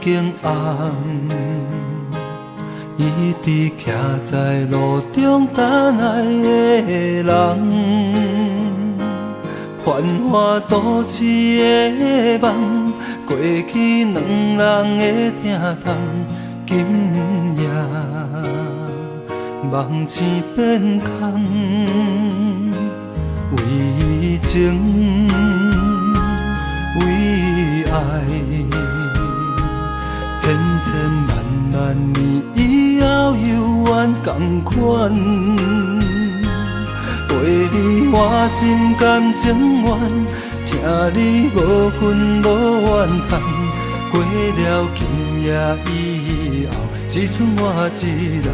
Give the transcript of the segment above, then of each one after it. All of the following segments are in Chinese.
经暗，伊伫徛在路中等来的人，繁华都市的梦，过去两人的疼痛，今夜梦醒变空，为情为爱，千千万万年以后犹原同款。陪你我心甘情愿，听你无分无怨叹。过了今夜以后，只剩我一人。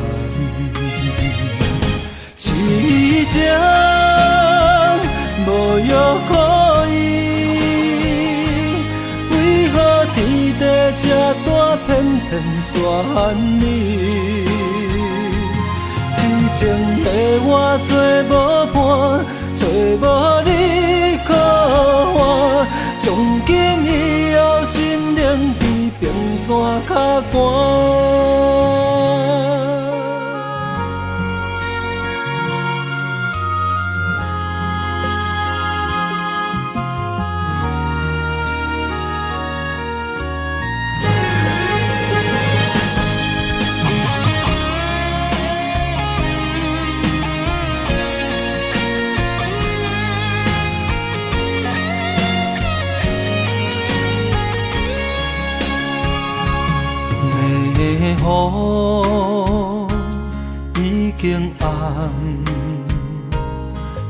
痴情无药可医，为何天地这大偏偏选你？痴情的我找无伴，找无你可换，从今以后心灵比冰山较寒。雨已经暗，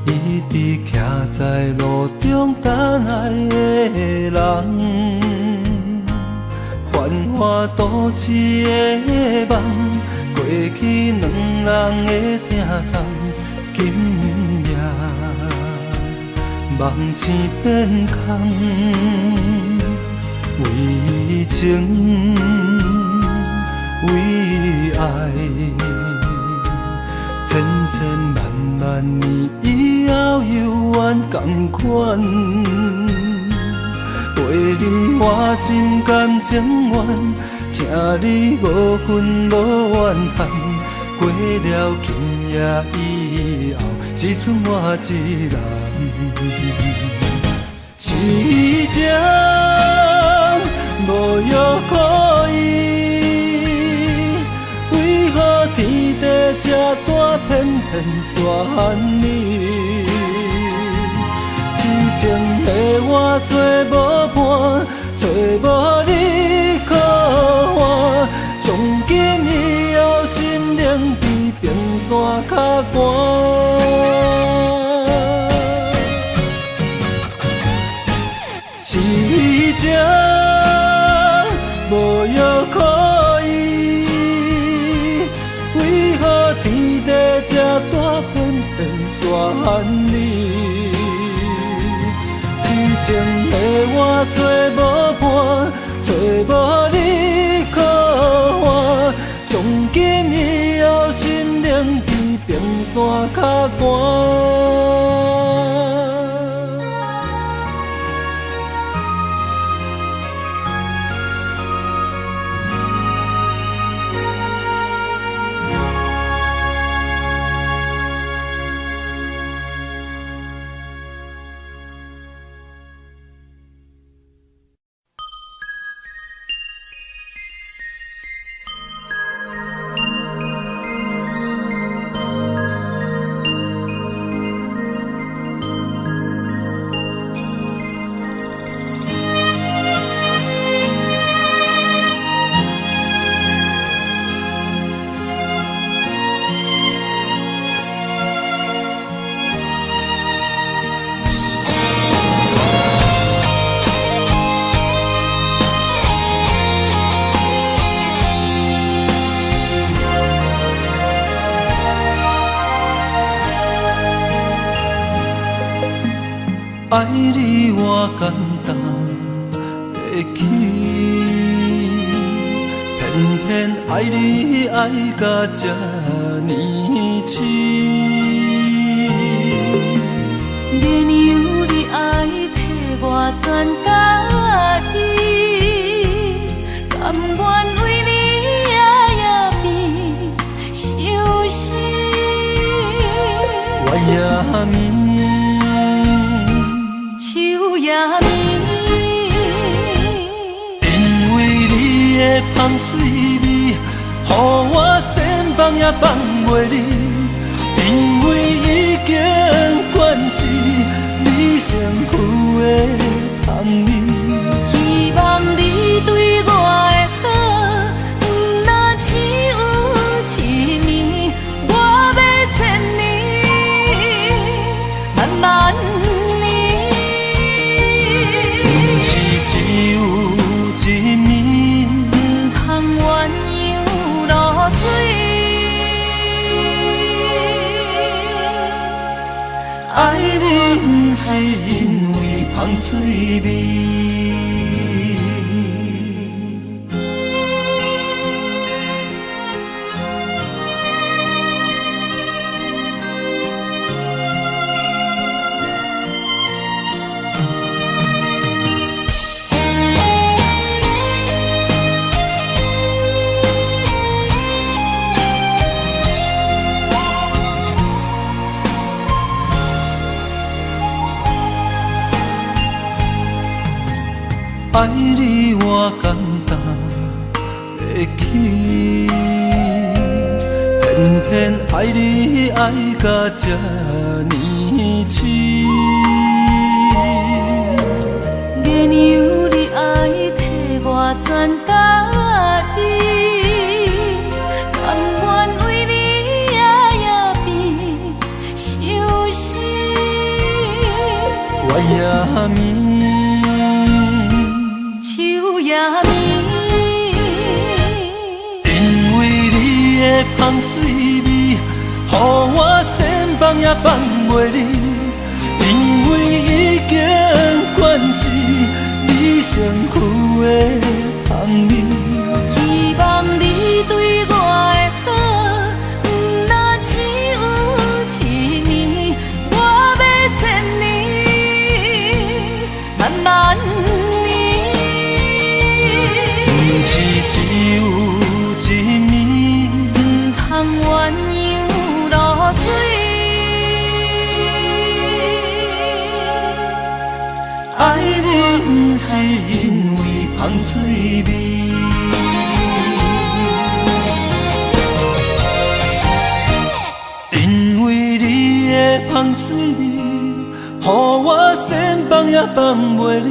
伊伫徛在路中等来的人，繁华都市的梦，过去两人的疼痛，今夜梦醒变空，为情为爱，千千万万年以后犹原同款。陪你我心甘情愿，听你无分无怨叹。过了今夜以后，只剩我一人。痴情无药可医，为何天地这大偏偏选你？痴情的我找无伴，找无你可换，从今以后心灵比冰山较寒。痴情无药可医，为何天地这大偏偏选你？痴情的我找无伴，找无你可换，从今以后心灵比冰山较寒。爱你我简单会起，偏偏爱你爱到这呢痴。免由你爱替我全家己，甘香水味，予我身放也放袂离，因为已经惯是你身躯的香味。希望你对我的好，不那只有一暝，我要千年，慢慢年。不是只有一暝，不通鸳鸯落水。爱你不是因为香水味。爱你我简单会起，偏偏爱你爱到这呢痴。原由你爱替我全家己，甘愿为你夜夜变伤心。我也眠。因为你的香水味，予我身放也放袂离，因为已经惯是你身躯的香味。希望你对我的好，不那只有一暝，我要千年，慢慢。不是只有一暝，不通鸳鸯落水。爱你不是因为香水味，因为你的香水味，予我身放也放袂离。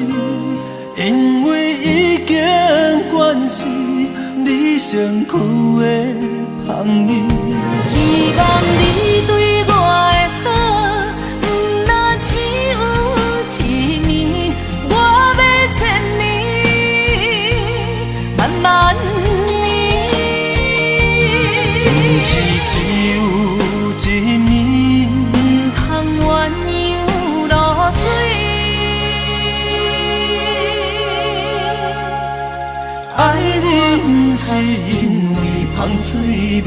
因为已经惯是你身躯的香味。希望你对我的好，不那只有一暝，我要千年，慢慢年。不是只有一暝，不通鸳鸯落水。爱你不是因为香水味。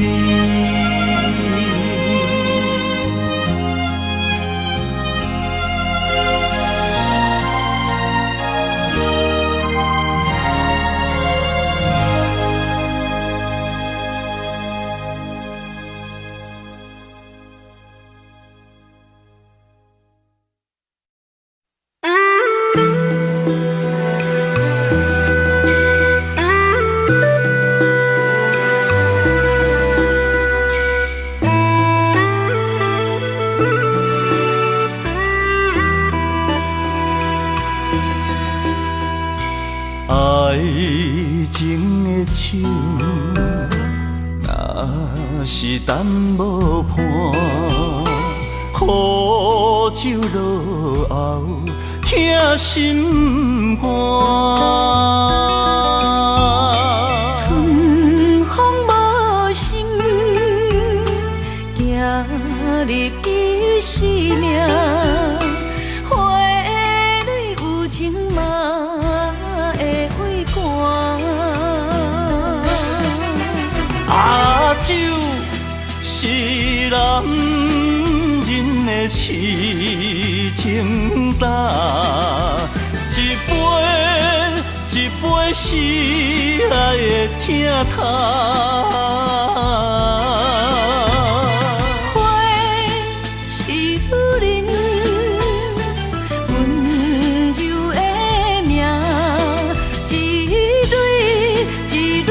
爱情的手，若是等无伴，苦酒落后，疼心肝。春风无心，行入伊生命，花蕊有情嘛会会寒。啊，酒是男人的痴情胆，一杯一杯是爱的疼痛。花是女人温柔的命，一蕊一蕊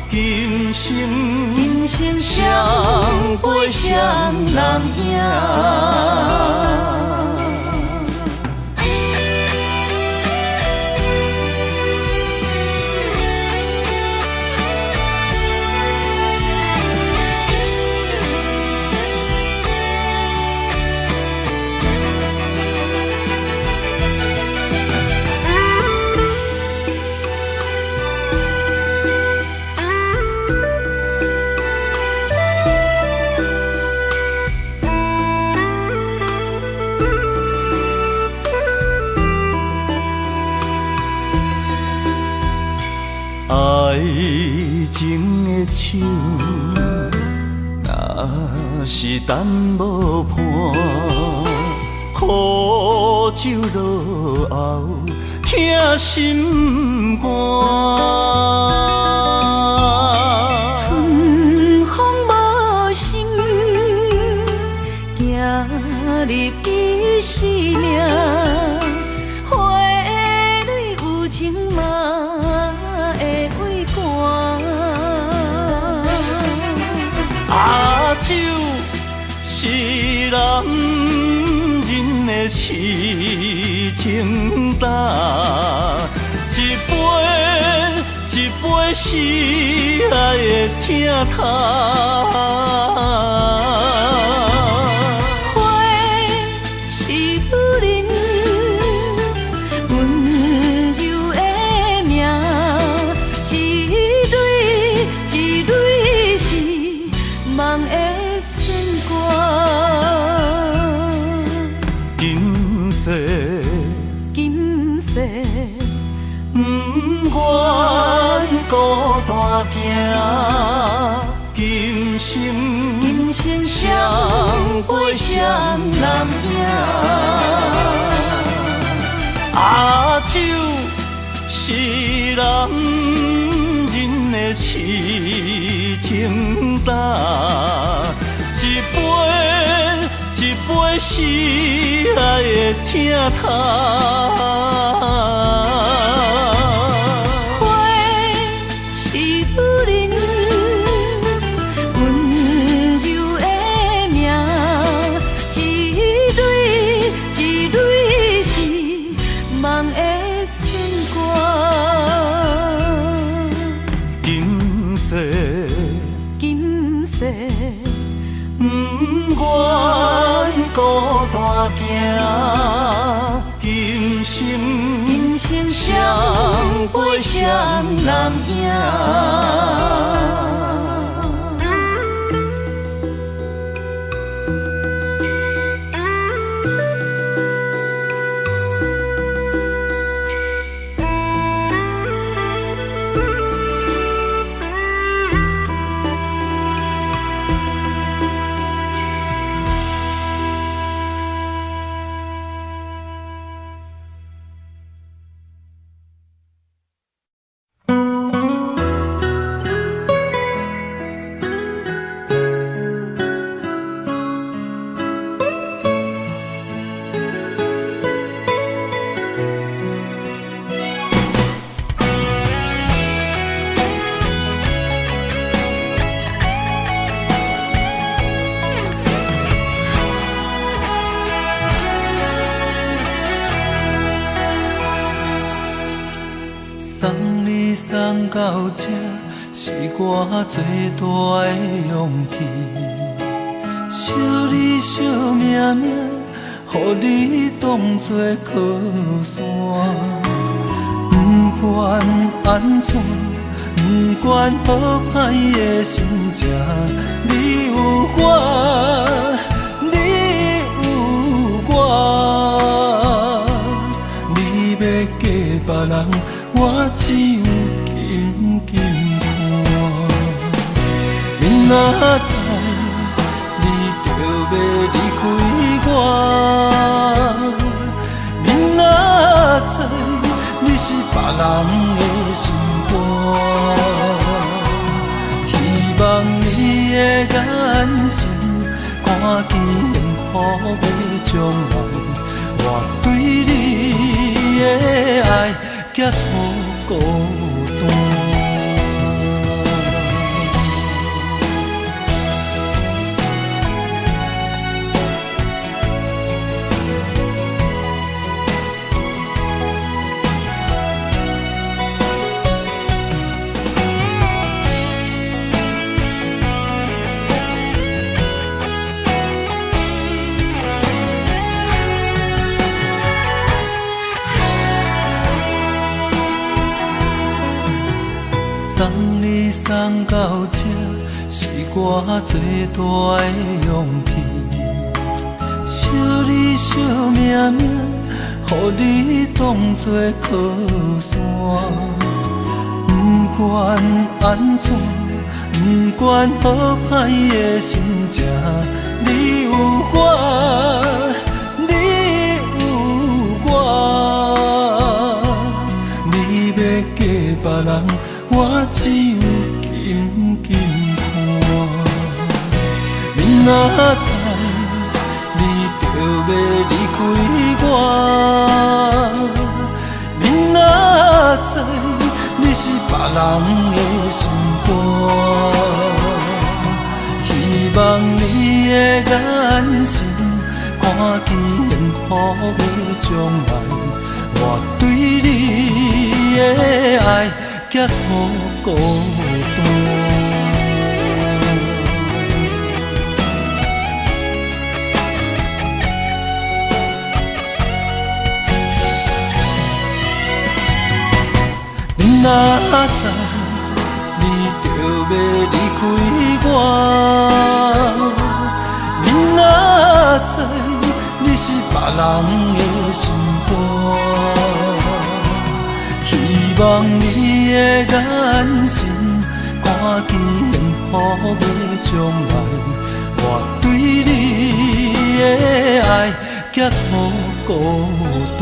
今生人生谁陪谁人赢？爱情的手，若是等无伴，苦酒落后，疼心肝。春风无心，行入伊生命，花蕊有情嘛。酒是男人的痴情胆，一杯一杯是爱的疼痛。花是女人温柔的名，一蕊一蕊是梦的。今世不愿孤单行，今生谁陪谁人赢？酒是男人的痴情胆，一杯一杯是爱的疼痛。花是女人温柔的名，一蕊一蕊是梦的春光。今世不愿孤单行，今生谁陪谁人赢？送到这是我最大的勇气，惜你惜命命，予你当作靠山。不管安怎，不管好歹的心情，你有我，你有我，你要嫁别人，我只有紧紧看。明仔载你就要离开我，明仔载你是别人的心肝。希望你的眼神看见幸福的将来，我对你的爱结好孤单。送你送到这，是我最大的勇气。惜你惜命命，予你当作靠山。不管安怎，不管好歹的心情，你有我，你有我。你要嫁别人，我只有紧紧看。明仔载你就要离开我，明仔载你是别人的心肝。希望你的眼神看见幸福的将来，我对你的爱结好孤单。明仔载你就要离开我，明仔载你是别人的心肝。希望你的眼神看见幸福的将来，我对你的爱结好孤单。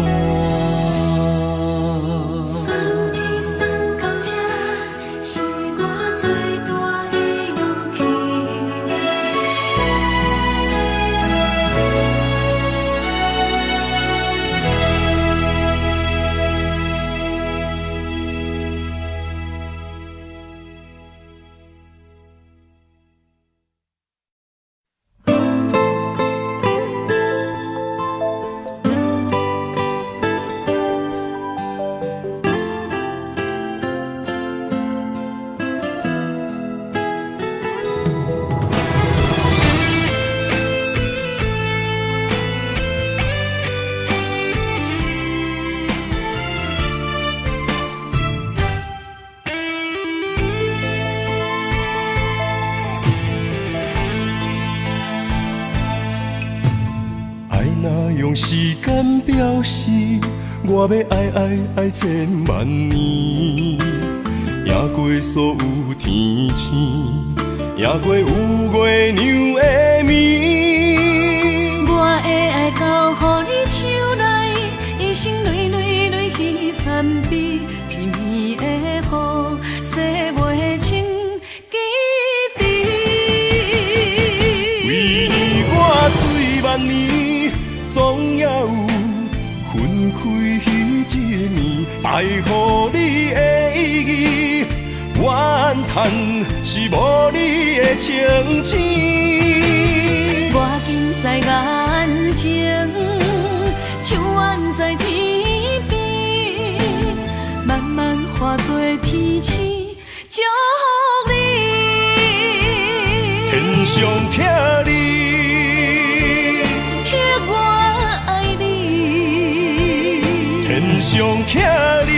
时间表示，我要爱千万年，赢过所有天星，赢过有月亮的暝。我的爱交予你手内，一生泪泪泪去参比，一暝的雨，洗袂清记忆。为你我醉万年，总也有分开迄一暝，爱予你的意义，怨叹是无你的情痴。我近在眼前，像远在天边，慢慢化作天星，祝福你。天上徛你。上徛你，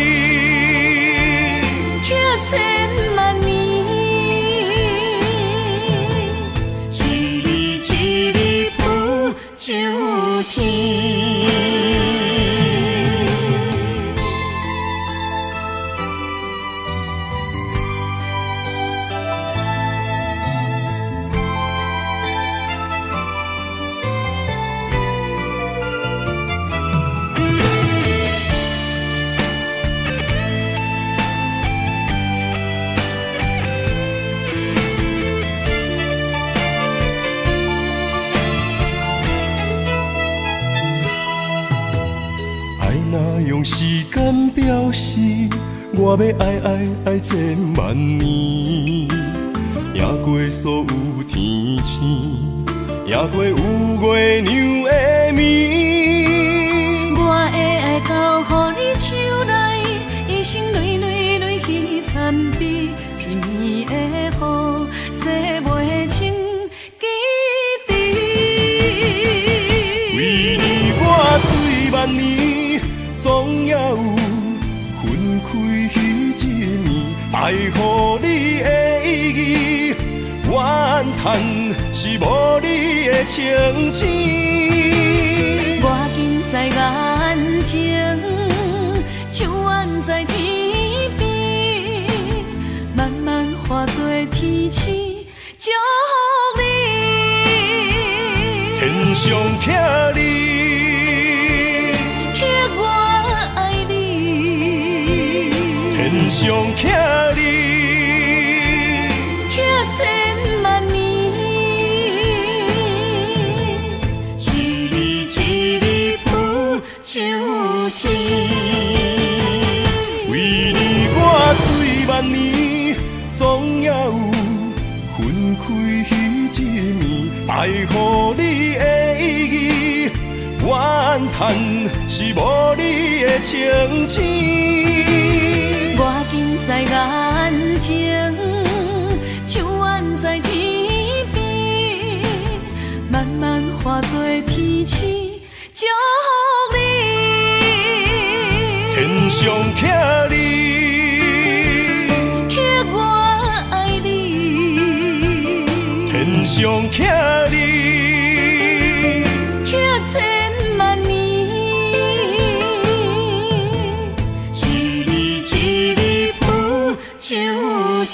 徛千万年，一日一日不就天。用时间表示，我要爱千万年，赢过所有天星，赢过有月亮的暝。我的爱交予你手内，一生泪泪泪去参比，一暝的雨，洗袂清记忆。为你我醉万年。总也有分开迄一暝，爱予你的意义，怨叹是无你的情字。我近在眼前，像远在天边，慢慢化作天星，祝福你。天上徛你，刻我爱你。天上徛你，刻千万年，一日一日浮上天。为你我醉万年，总也有分开彼一暝。爱予你的意义，怨叹是无你的情字。我近在眼前，像远在天边，慢慢化作天星，祝福你。天上徛你，刻我爱你。天上徛你，刻千万年，一日一日浮上天。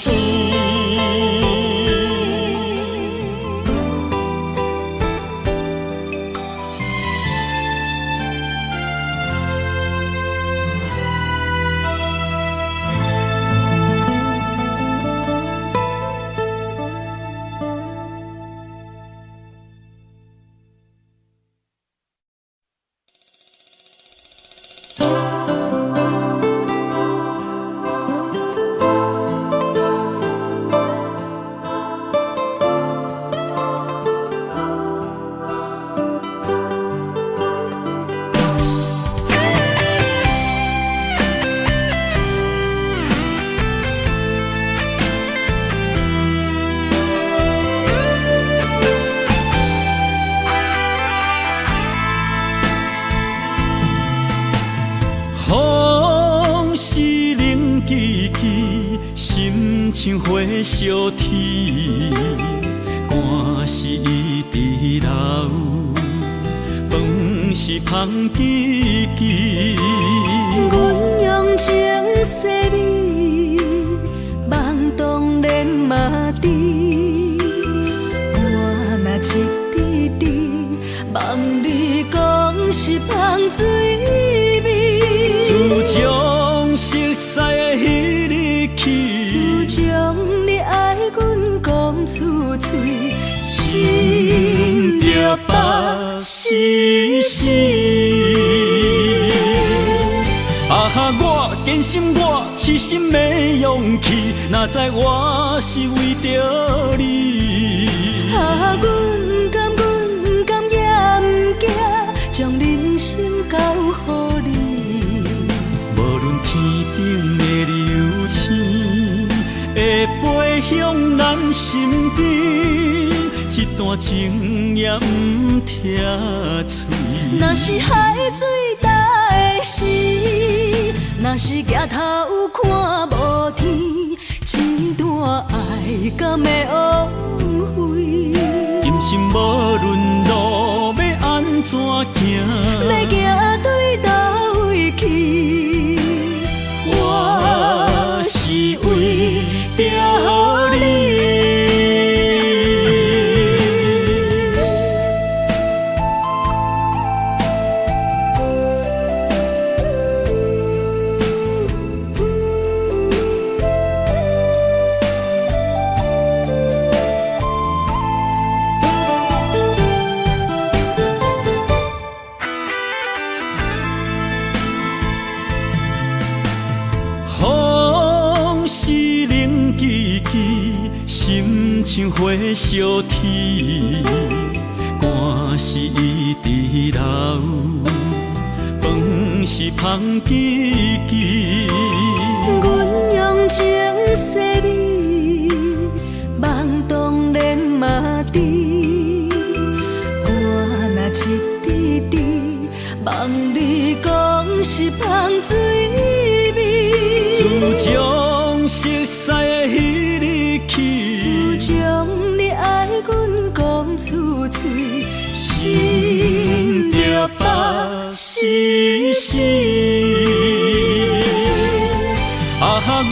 像火烧天，汗是一直流，饭是香记记。阮用情细味，梦当然嘛知。我若一滴滴，梦你讲是香水味。自从熟悉的迄日起，自从你爱阮讲出嘴，心着北死死。啊哈！我坚信我痴心的勇气，哪知我是为着你。啊！阮不甘也不惊，将人生交予你。无论天顶的流星会飞向咱身边，一段情也不拆碎。若是海水大的时，若是举头看无天，一段爱敢会枉费？今生无论路要安怎行，要行对倒位去？我是为着你。心像火烧天，汗是一直流，饭是香记记。阮用情细味，梦当然嘛知。我若一滴滴，梦你讲是香水味。自从熟悉去。自从你爱阮讲出嘴，心着北死死。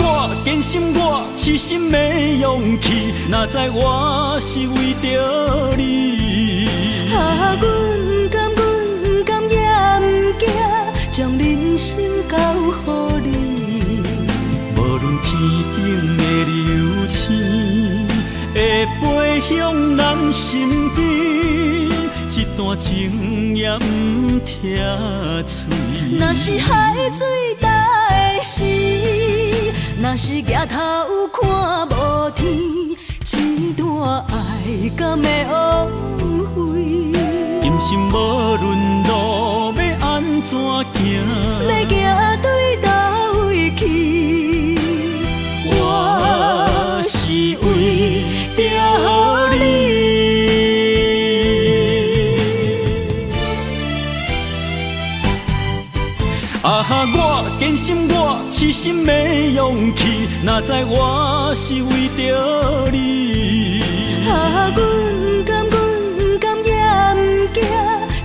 我坚信我痴心的勇气，哪知我是为着你。阮不甘也不惊，将人生交予你。无论天顶的流星会飞向咱身边，一段情也不听嘴。若是海水干的时，若是举头看无天，一段爱敢会枉费？今生无论路要安怎行，要行对倒位去？我是为着你。我坚信我痴心的勇气，哪知我是为着你。阮不甘也不惊，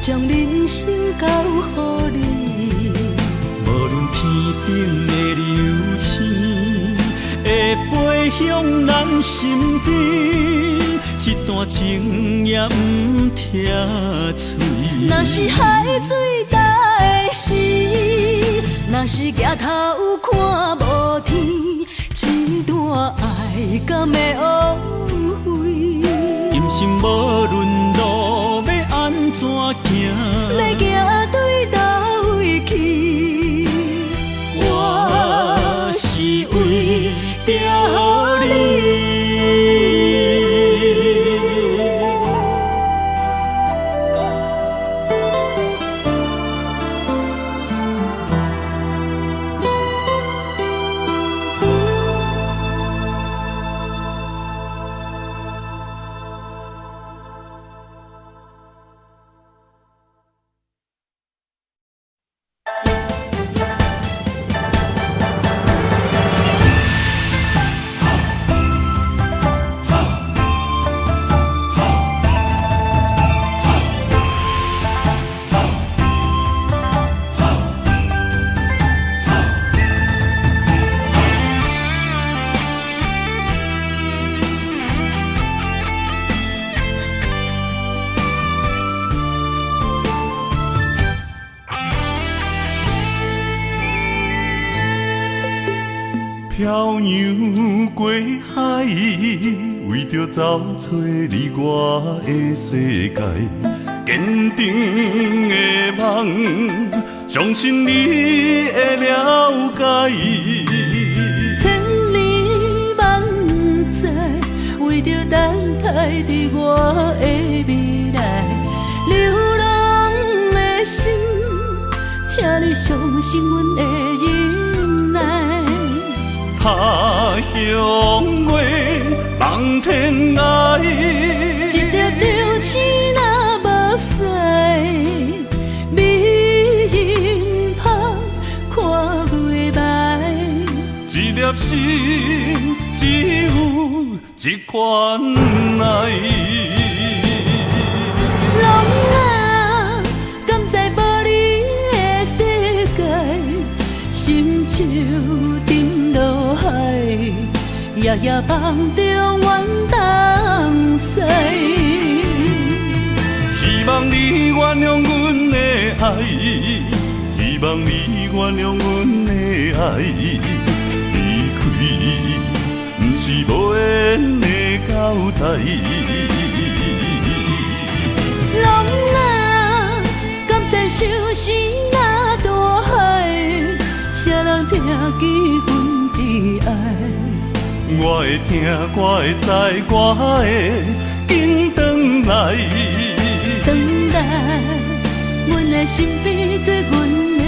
将人生交予你。无论天顶的流星会飞向咱身边，一段情也不听嘴。若是海水干的时，若是举头看无天，一段爱敢会枉费？今生无论路要安怎行，要行对倒位去？我是为着你。漂洋过海，为着找找你我的世界。坚定的梦，相信你会了解。千里万载，为着等待你我的未来。流浪的心，请你相信阮的忍耐。他乡话，望天涯。一粒流星若无使，美人香看袂卖。一粒心只有一款爱。人啊，敢知无你的世界，心像沉落海，夜夜梦中怨东西。希望你原谅阮的爱，希望你原谅阮的爱。离开不是无缘的交代。人啊，敢知伤心若大海，谁人听见阮的爱？我会听，我会知，我会紧转来。等待阮的身边做阮的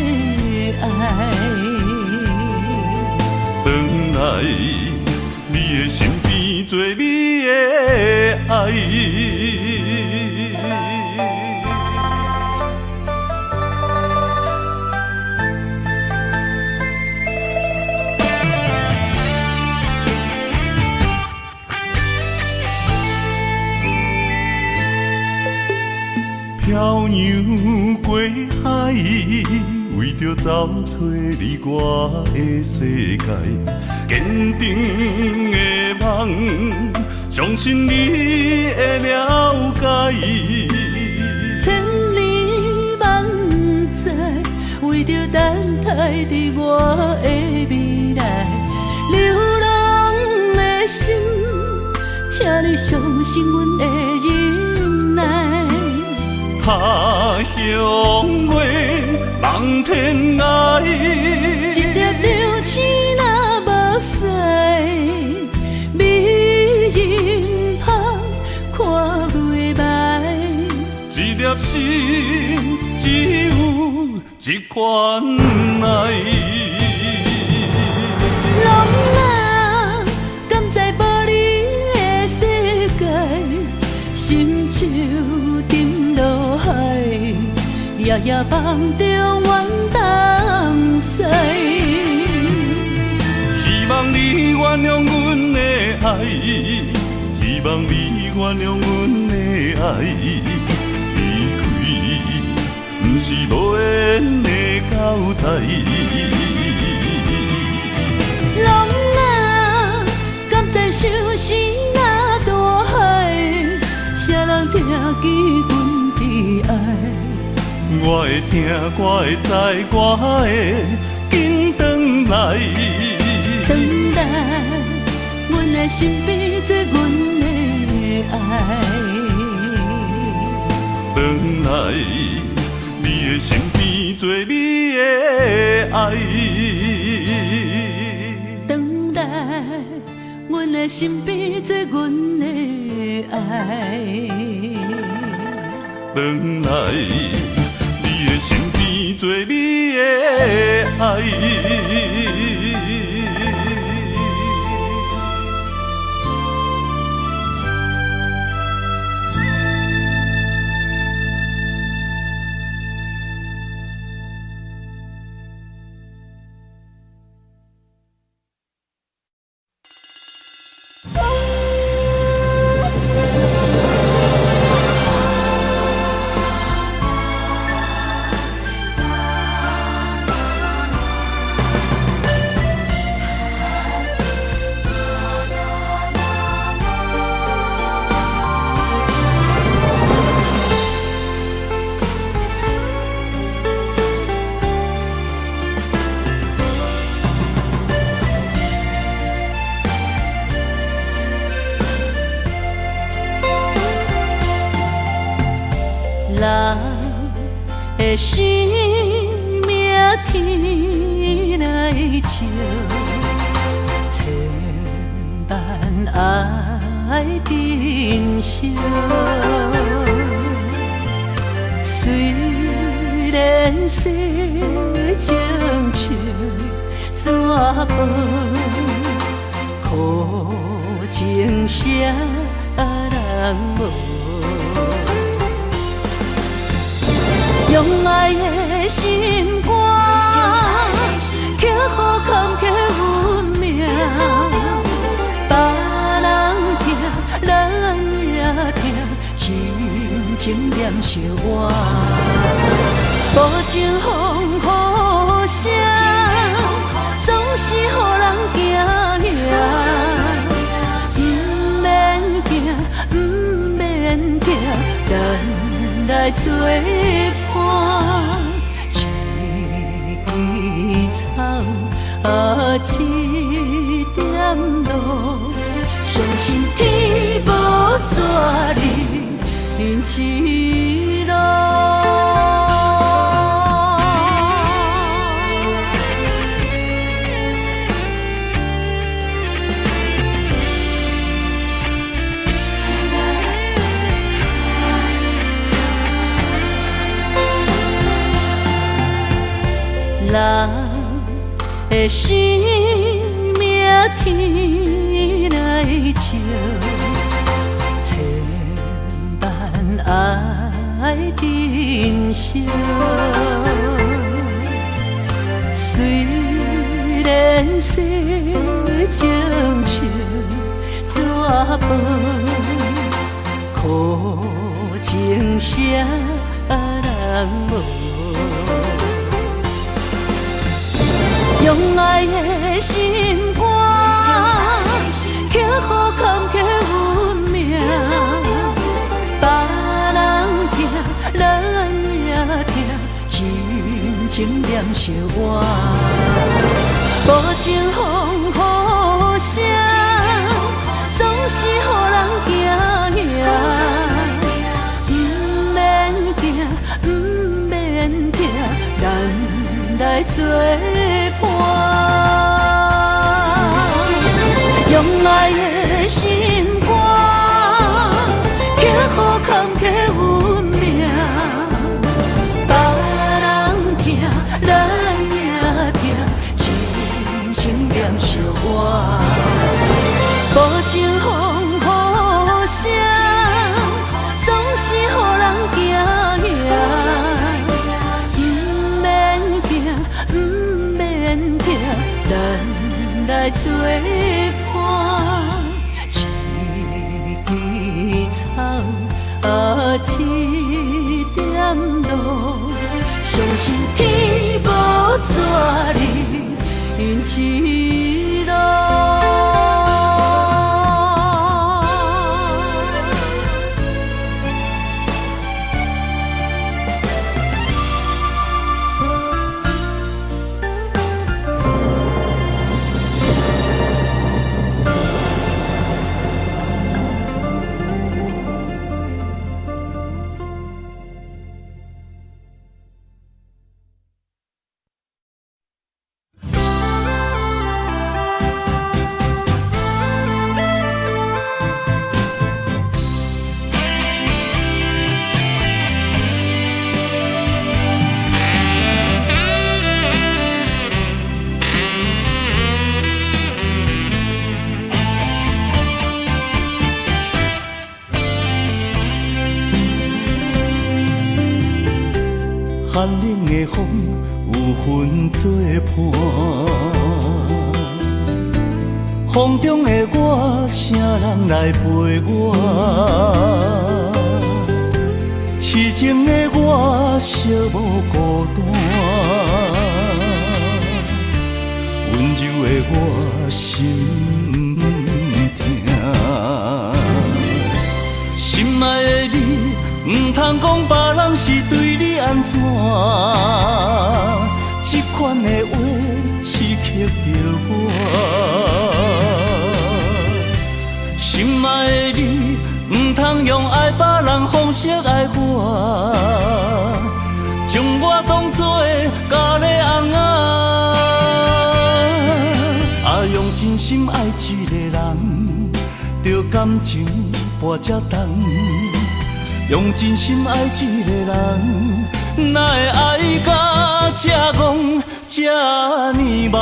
爱。转来，你的身边做你的爱。漂洋过海，为着找找你我的世界，坚定的梦，相信你会了解。千里万载，为着等待你我的未来，流浪的心，请你相信阮的忍耐。他乡月，望天涯，一粒流星若无使，美人香看月暝。一粒心只有一款爱。人啊，敢知无你的世界，心像沉落海，夜夜梦中怨东西。希望你原谅阮的爱，希望你原谅阮的爱，离开不是无缘的交代。人啊，敢知相思若大海，谁人听见阮的爱？我会听，我会知，我会紧转来。等待，阮的身边做阮的爱。转来，你的身边做你的爱。等待，阮的身边做阮的爱。转来，你的身边做你的爱。人的生命天来照，千万爱珍惜。虽然世情像纸薄，苦情啥人无？用爱的心肝，去予坎坷运命。别人听，咱也听，深情念相偎。无情风雨声，总是予人惊吓。不免惊，不免惊，咱来作伴。一枝草，一点露，相信天无绝人痴路。人的生命天来照，千万爱珍惜。虽然世情像纸薄，苦情啥人无。用爱的心肝，刻苦坎坷运命，别人听，咱也听，真情念惜我，无情风雨声，总是予人惊惊。不免惊，不免惊，咱来作伴。用爱的心肝，刻苦坎坷运命，别人听，咱也听，真情念惜我，无情风雨声，总是予人惊惊。不免惊，不免惊，咱来作伴。一枝草，一点露，相信天无绝人因痴路。寒冷的风有份作伴，风中的我，啥人来陪我？痴情的我，寂寞孤单，温柔的我心痛。心爱的你，唔通讲别人是对你安怎，这款的话刺激着我。心爱的你，唔通用爱别人方式爱我，将我当作咖喱翁啊，用真心爱一个人，着感情跋这重。用真心爱一个人，哪会爱到这戆这呢忙？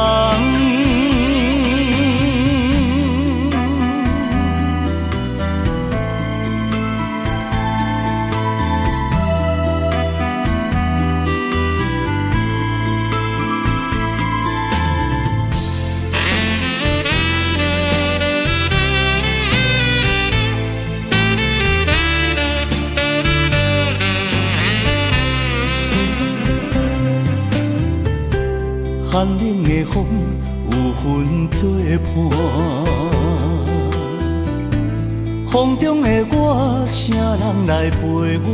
寒冷的风有份作伴，风中的我，啥人来陪我？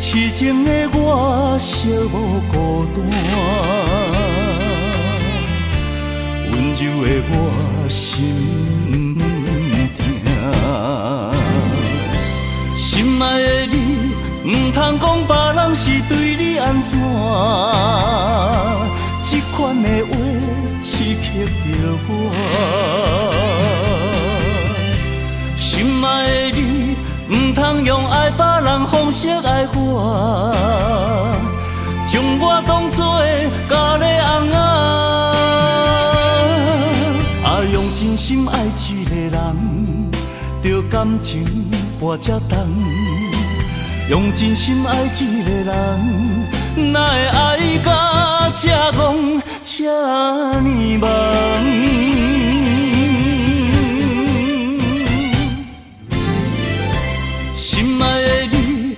痴情的我，寂寞孤单，温柔的我心痛。心爱的你，唔通讲别人是对你安怎，这款的话刺激着我。心爱的你，唔通用爱别人方式爱我，将我当作咖喱翁啊，用真心爱一个人，着感情跋这重。用真心爱一个人，哪会爱到这戆这呢忙？心爱的你，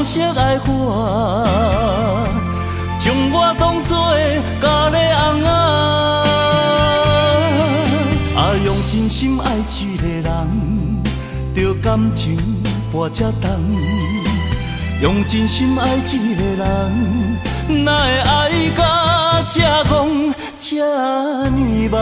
色爱花，将我当作咖喱翁仔。用真心爱一个人，着感情跋这重。用真心爱一个人，哪会爱到这戆这呢梦？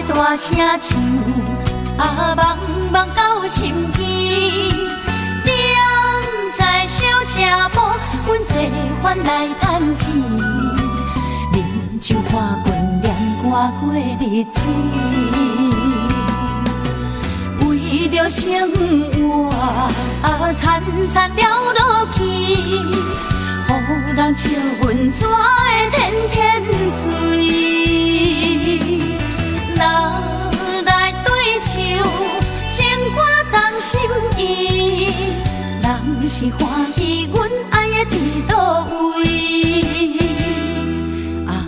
大声唱，梦梦到深更，点在小车铺，阮坐返来趁钱，饮酒看拳，念歌过日子，为着生活惨惨了落去，予人笑阮怎会天天醉？人来对唱，情歌动心意，人是欢喜，阮爱的伫倒位？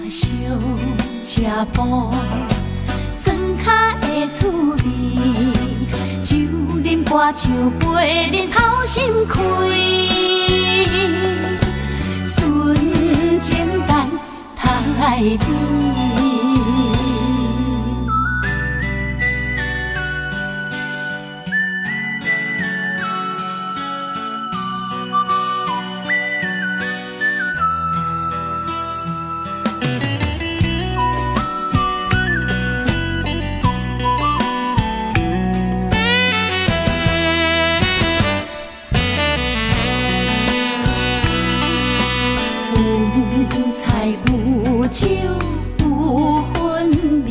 小车铺，庄脚的厝味，酒啉歌唱陪恁头心开，纯情等待你。酒有芬味，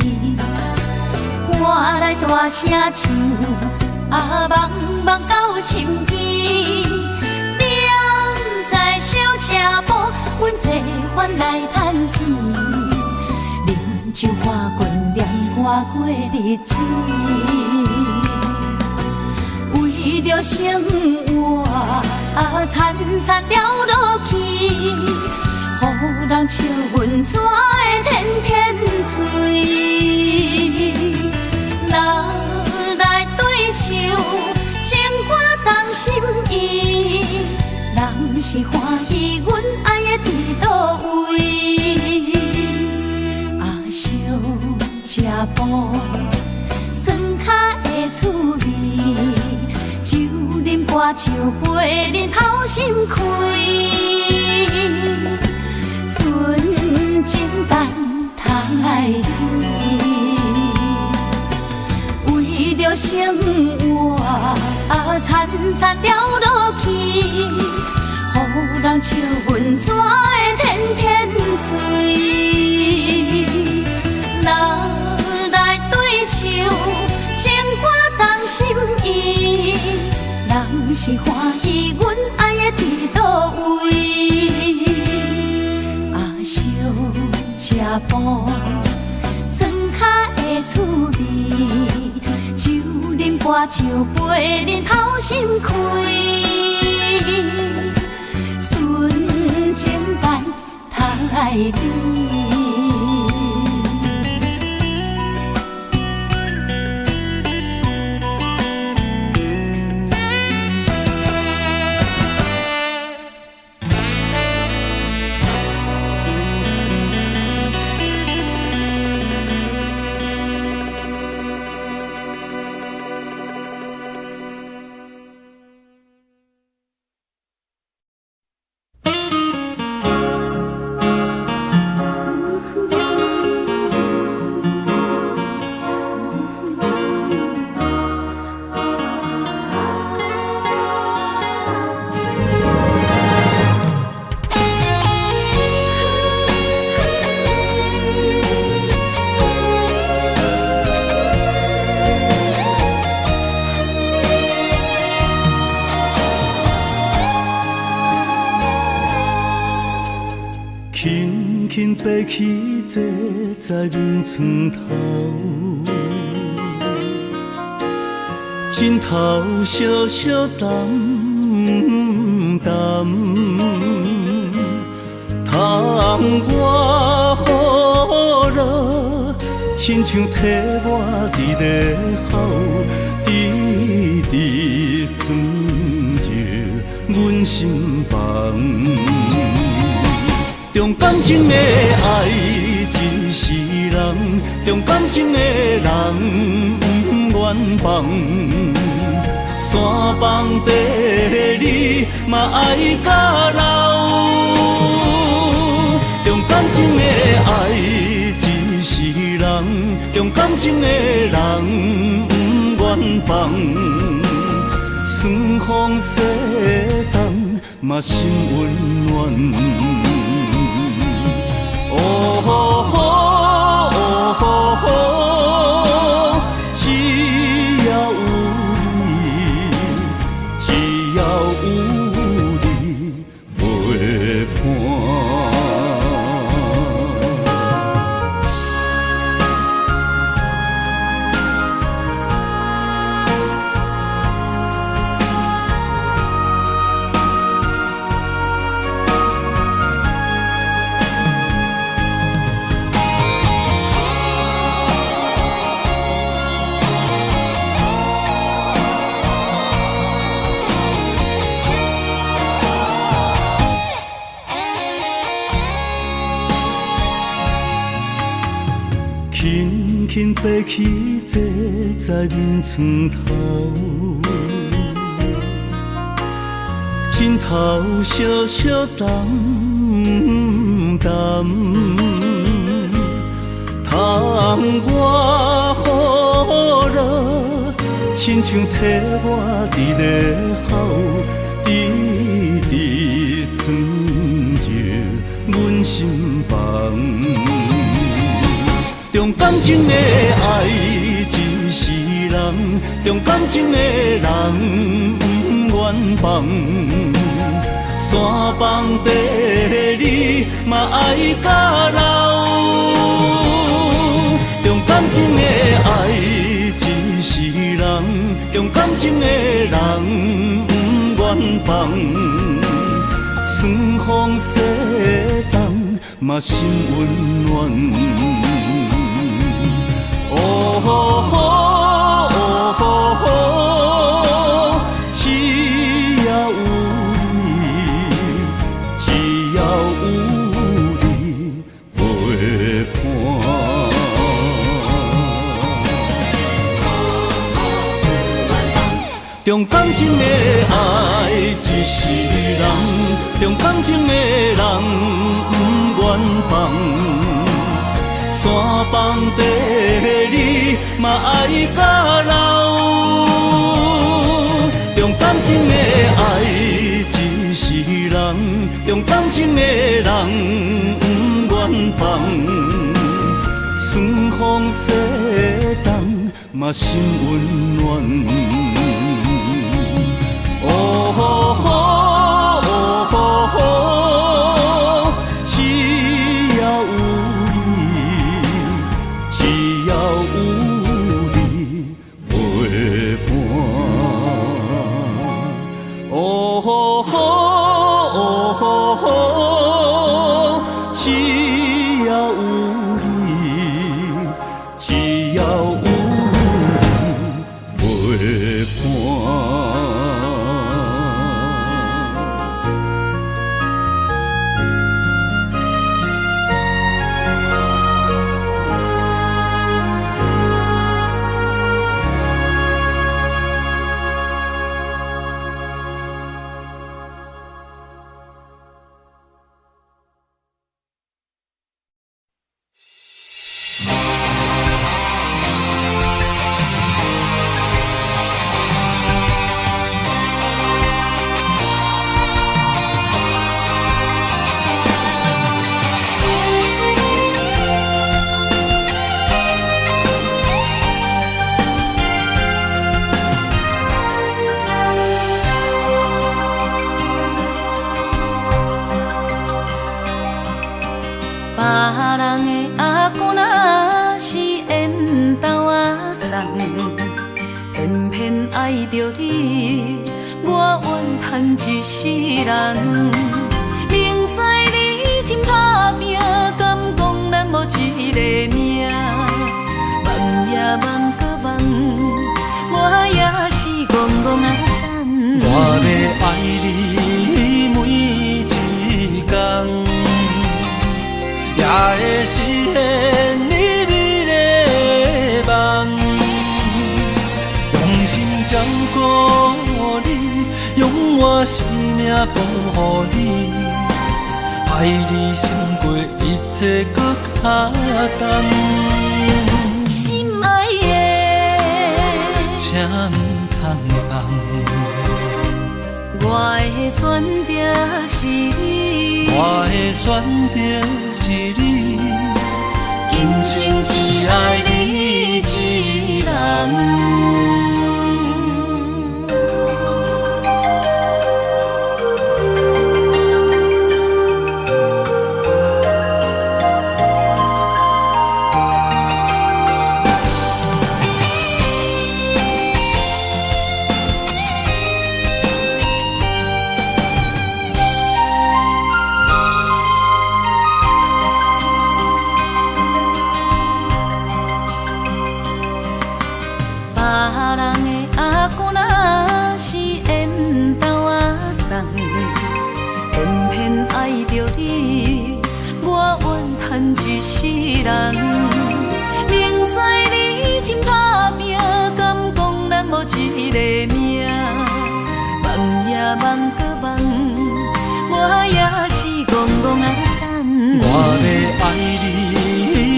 我来大声唱，梦梦到深更，点在小车铺，阮坐返来趁钱，饮酒看拳，念歌过日子，为着生活惨惨了落去。予人笑阮怎会天天醉？人来对唱，情歌动心意，人是欢喜，阮爱的伫倒位？小车铺，庄脚的厝味，酒啉歌唱陪恁头心开。纯情等待你，为着生活惨惨了落去，予人笑阮怎会天天醉？人来对唱，情歌动心意，人是欢喜，阮爱的伫倒位？车铺，庄脚的厝味，酒啉歌唱陪恁头心开，纯情等待你。轻轻爬起坐在眠床头，枕头小小淡淡，窗外雨落，亲像替我伫咧哭，滴滴泉入阮心房。重感情的爱一世人，重感情的人不愿放。山崩地你嘛爱甲老，重感情的爱一世人，重感情的人不愿放。霜风雪冬嘛心温暖。哦吼吼，哦吼吼，只要有你，只要有你陪伴。轻轻爬起坐在眠床头，枕头小小淡淡，窗外雨落，亲像替我伫咧哭，滴滴泉入阮心房。重感情的爱一世人，重感情的人不愿放。山崩地你嘛爱甲老，重感情的爱一世人，重感情的人不愿放。霜风雪冬嘛心温暖。哦吼吼，哦吼吼，只要有你，只要有你陪伴。重感情的爱一世人，重感情的人不愿放。山崩地你嘛爱甲老，重感情的爱一世人，重感情的人不愿放。霜风雪冬嘛心温暖。哦吼吼，哦吼吼，只要有只要有你陪伴。哦吼吼，哦吼吼，只要有你，只要有你陪伴。人的阿姑若是缘投啊送，偏偏爱着你，我怨叹一世人。明知你真打拼，敢讲咱无一个命？梦也梦搁梦，我也是戆戆啊等。我要爱你每一天，也会实现你美丽的梦。用心照顾你，用我生命保护你，爱你胜过一切搁较重。心爱的，请唔通放。我的选择是你，我的选择是你，今生只爱你一人。一世人，明知你真打拼，敢讲咱无一个命？梦也梦搁梦，我也是戆戆啊等。我要爱你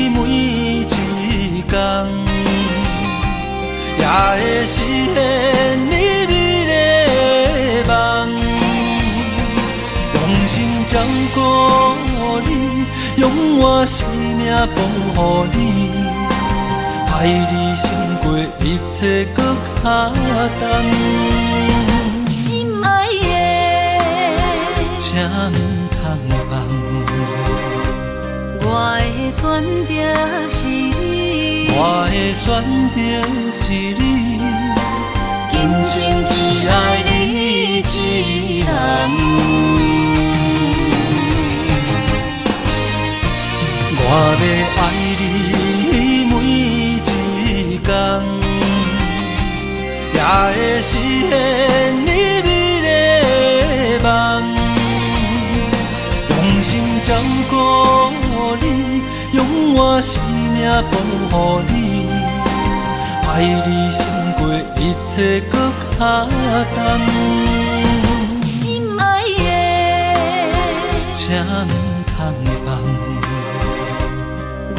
每一天，也会实现你美丽的梦。用心照顾你，用我生命保护你，爱你胜过一切搁较重。心爱的，请唔通放。我的选择是你，我的选择是你，今生只爱你一人。我要爱你每一天，也会实现你美丽的梦。用心照顾你，用我生命保护你，爱你胜过一切搁较重。心爱的，请唔通放。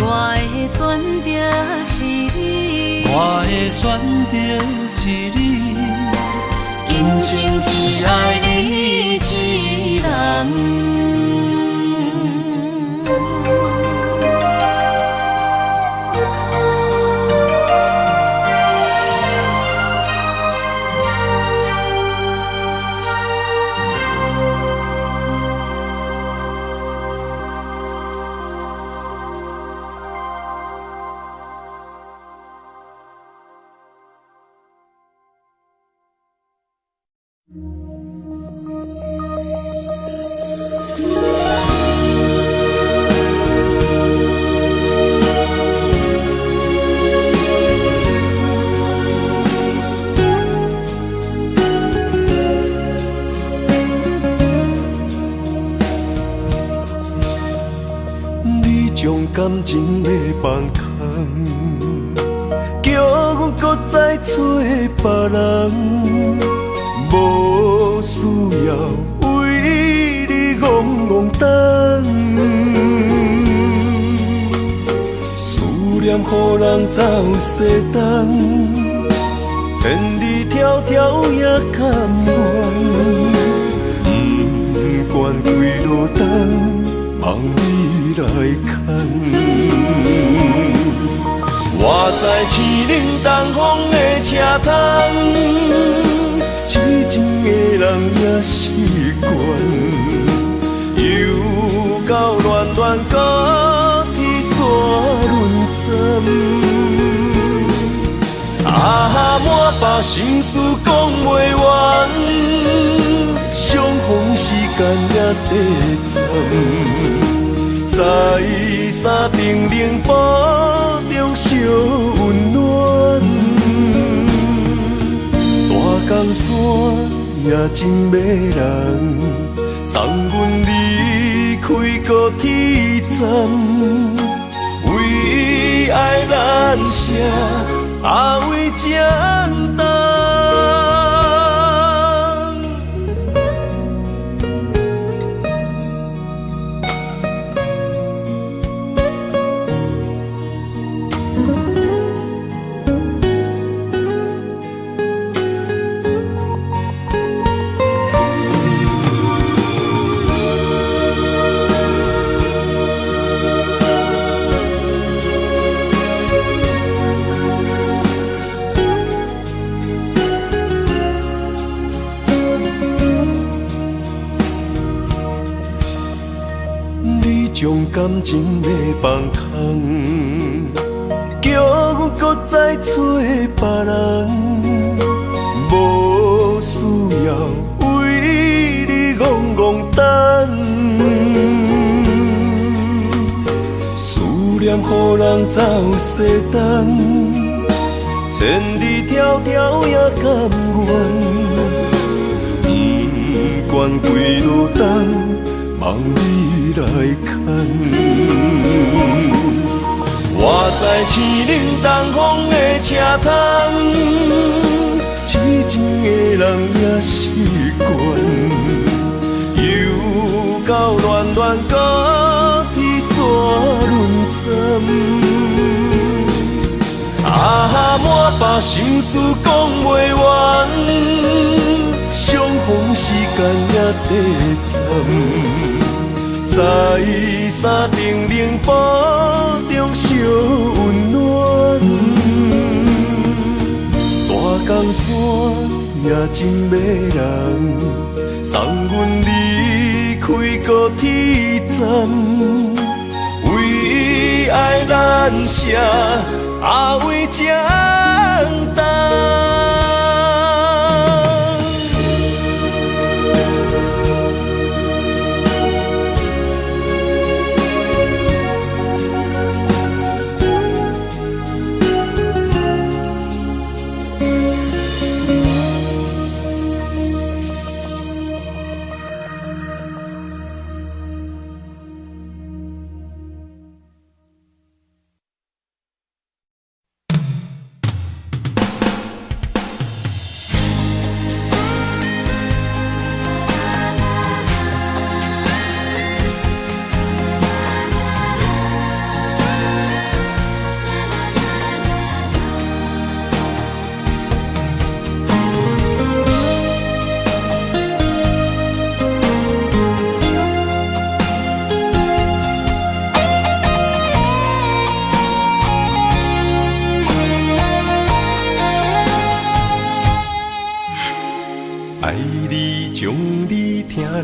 我的选择是你，我的选择是你，今生只爱你一人。感情的放空，叫阮搁再找别人，无需要为你戆戆等。思念予人走西东，千里迢迢也甘愿，不管几路灯，望你来牵。我在市冷东风的车窗，痴情的人也习惯，又到恋恋搁把心事讲袂完，相逢时间也短暂。在山顶冷波中烧温暖，大江山也真迷人，送阮离开高铁站，为爱难舍，为简单。将感情的放空，叫阮搁再找别人，无需要为你戆戆等。思念予人走西东，千里迢迢也甘愿，不管几路东。望你来牵，我在青冷东风的车窗，痴情的人也习惯，又到暖暖高铁线轮转，满把心事讲袂完。相逢时间也短暂，在山顶冷波中烧温暖，大江山也真迷人，送阮离开高铁站，为爱难舍，为简单。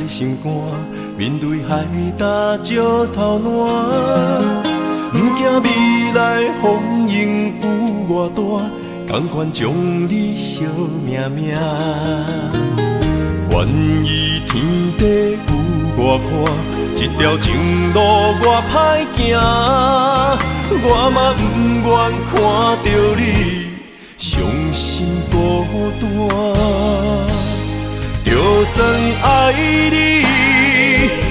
心肝，面对海大石头烂，不惊未来风雨有偌大，甘愿将你惜命命。愿意天地有外宽，这条情路我歹行，我嘛不愿看到你伤心孤单。就算爱你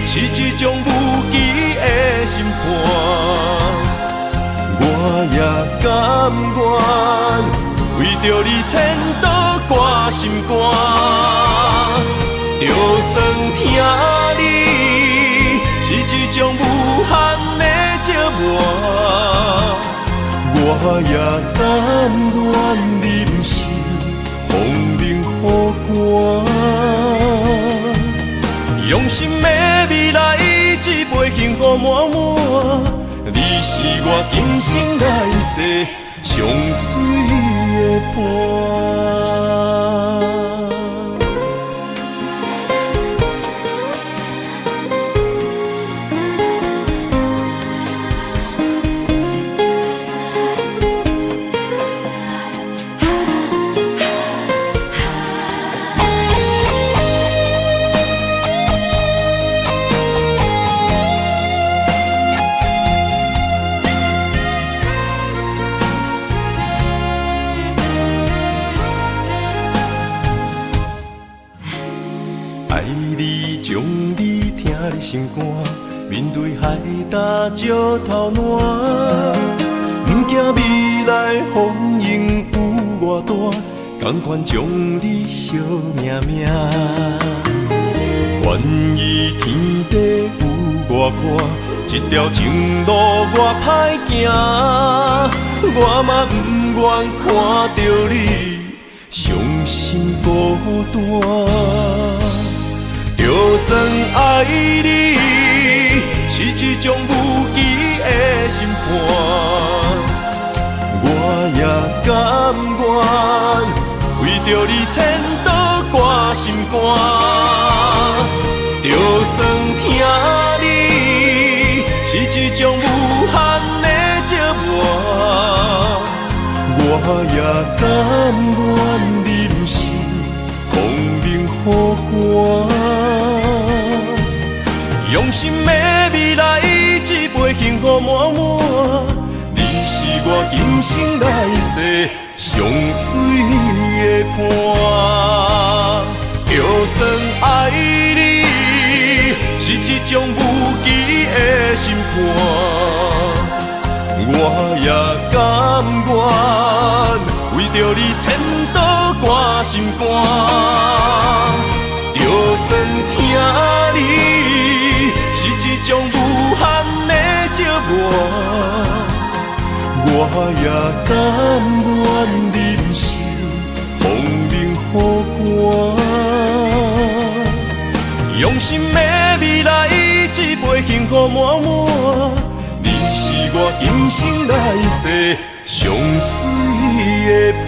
是一种无期的心肝，我也甘愿为着你牵倒挂心肝。就算疼你是一种无限的折磨，我也甘愿忍受风冷雨寒。用心的未来，一杯幸福满满。你是我今生来世上水的伴。面对海礁石头烂，不惊未来风影有偌大，甘愿将你惜命命。愿意天地有外宽，这条情路我歹行，我嘛不愿看到你伤心孤单。就算爱你是一种无期的审判，我也甘愿为着你牵倒挂心肝。就算听你是一种无限的折磨，我也甘愿忍受风冷雨寒。用心的未来，一杯幸福满满，你是我今生来世上水的伴。就算爱你是一种无期的审判，我也甘愿为着你牵倒挂心肝。就算听你是一种无限的折磨，我也甘愿忍受风冷雨寒。用心的未来，一杯幸福满满，你是我今生来世上水的伴。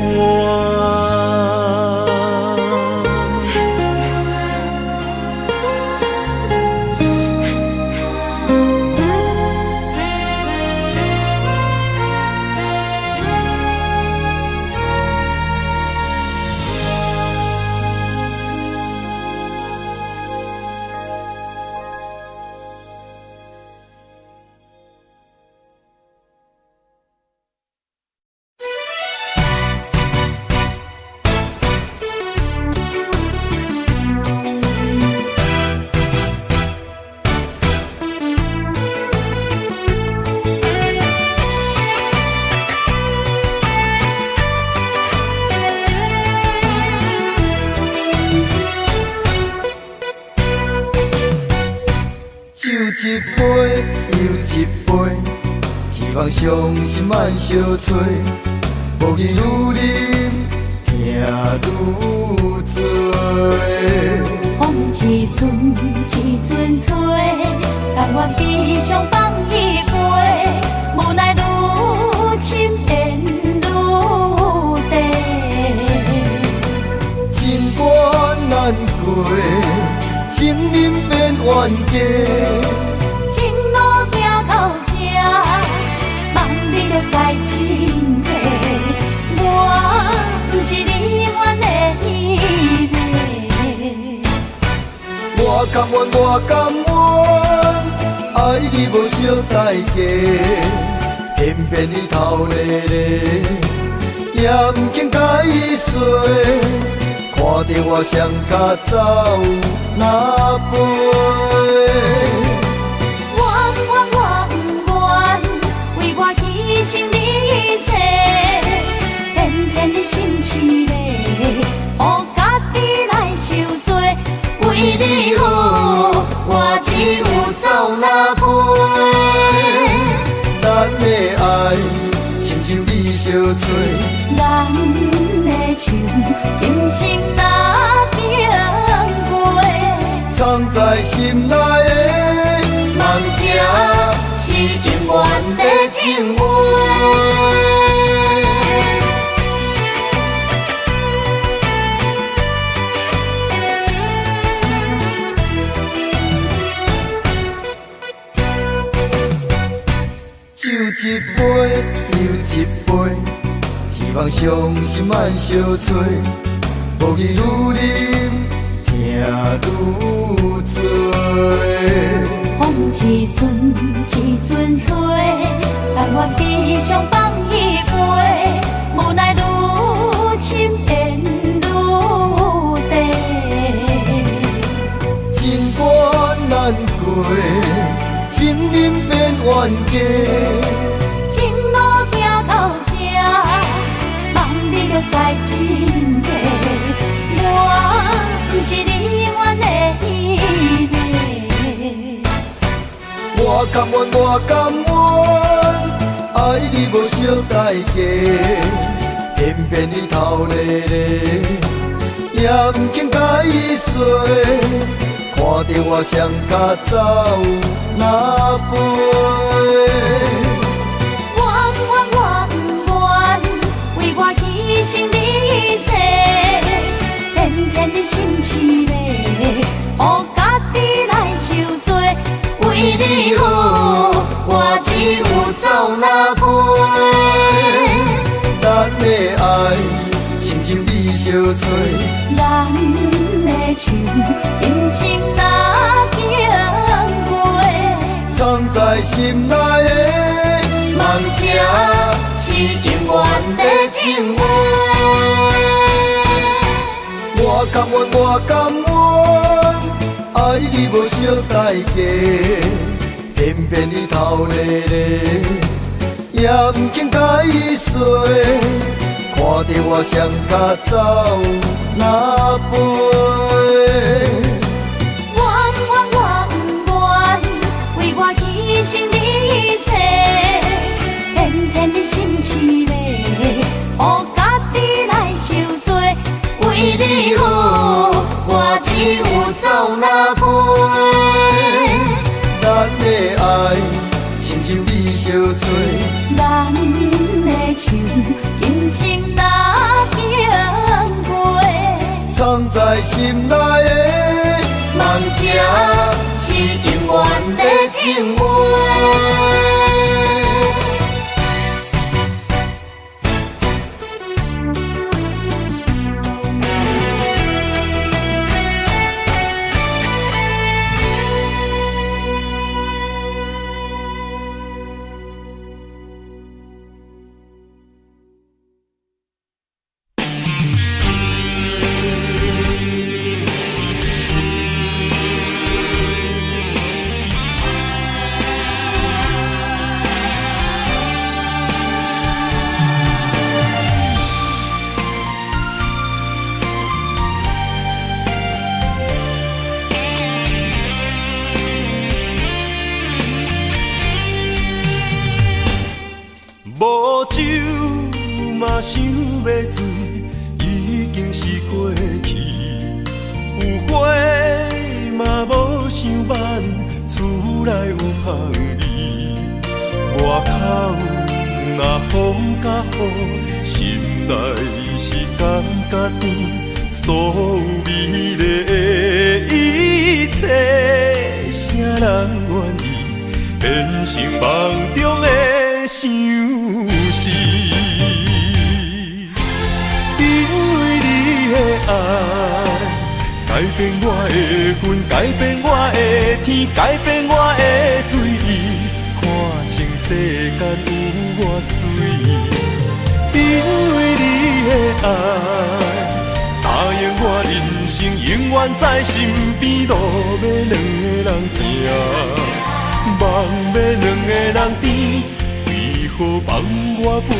一杯又一杯，希望伤心莫相催。无言愈啉，痛愈多。风一阵一阵吹，甘愿披上放一杯，无奈愈深缘愈低。情关难过，情人变冤家。在真地，我不是你愿的依偎。我甘愿，我甘愿，爱你无惜代价，偏偏你头咧咧，也不肯解释，看着我双脚走哪飞。牺牲你一切，偏偏你心凄迷，予家己来受罪。为你好，我只有走哪陪。咱的爱亲像你相催，咱的情今生哪经过？藏在心内的梦者。是永远的情话。酒一杯又一杯，希望伤心莫相催。无言愈啉，痛愈多。风一阵一阵吹，甘愿披上放一杯，无奈愈深缘愈低。情关难过，情人变冤家。前路行到这，望你着知真谛，我不是你愿的迄个。我甘愿，我甘愿，爱你无小代价，偏偏你头咧咧，也不肯甲伊说。看着我双脚走哪飞？我不愿，为我牺牲你一切，偏偏你心痴迷，予家己来受罪。为你好，我只有走哪飞？咱的爱亲像米烧炊，咱的情今生若经过，藏在心内的梦这是永远的情话。我甘愿，我甘愿，爱你无小代价，偏偏你头咧咧，也不肯甲伊说。看着我双脚走哪飞？我不愿，为我牺牲你一切，偏偏你心痴迷，予家己来受罪。为你好，我只有走哪飞？咱的爱亲像米烧炊，咱的情今生若经过，藏在心内的梦这是永远的情话。无酒嘛想要醉，已经是过去。有花嘛无想挽，厝内有香味。外口若风甲雨，心内是感觉甜。所有美丽的一切，啥人愿意变成梦中的想事？因为你的爱改变我的魂，改变我的天，改变我的水意，看清世间有我水。因为你的爱答应我人生永远在身边，路要两个人行，梦要两个人甜，为何放我飞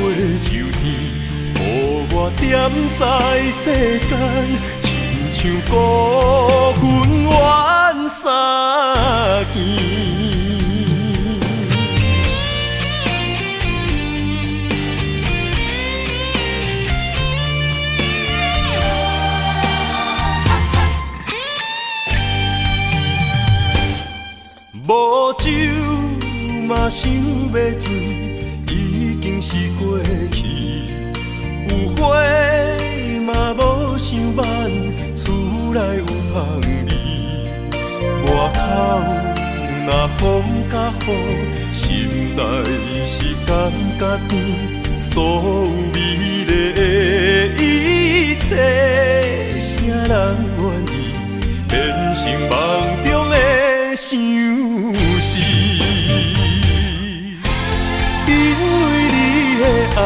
上天？予我点在世间，亲像孤魂怨三更。无酒嘛想要醉，已经是过去。有花嘛无想挽，厝内有香味。外口若风甲雨，心内是感觉甜。所有美丽的一切，啥人愿意变成梦中的想事？因为你的爱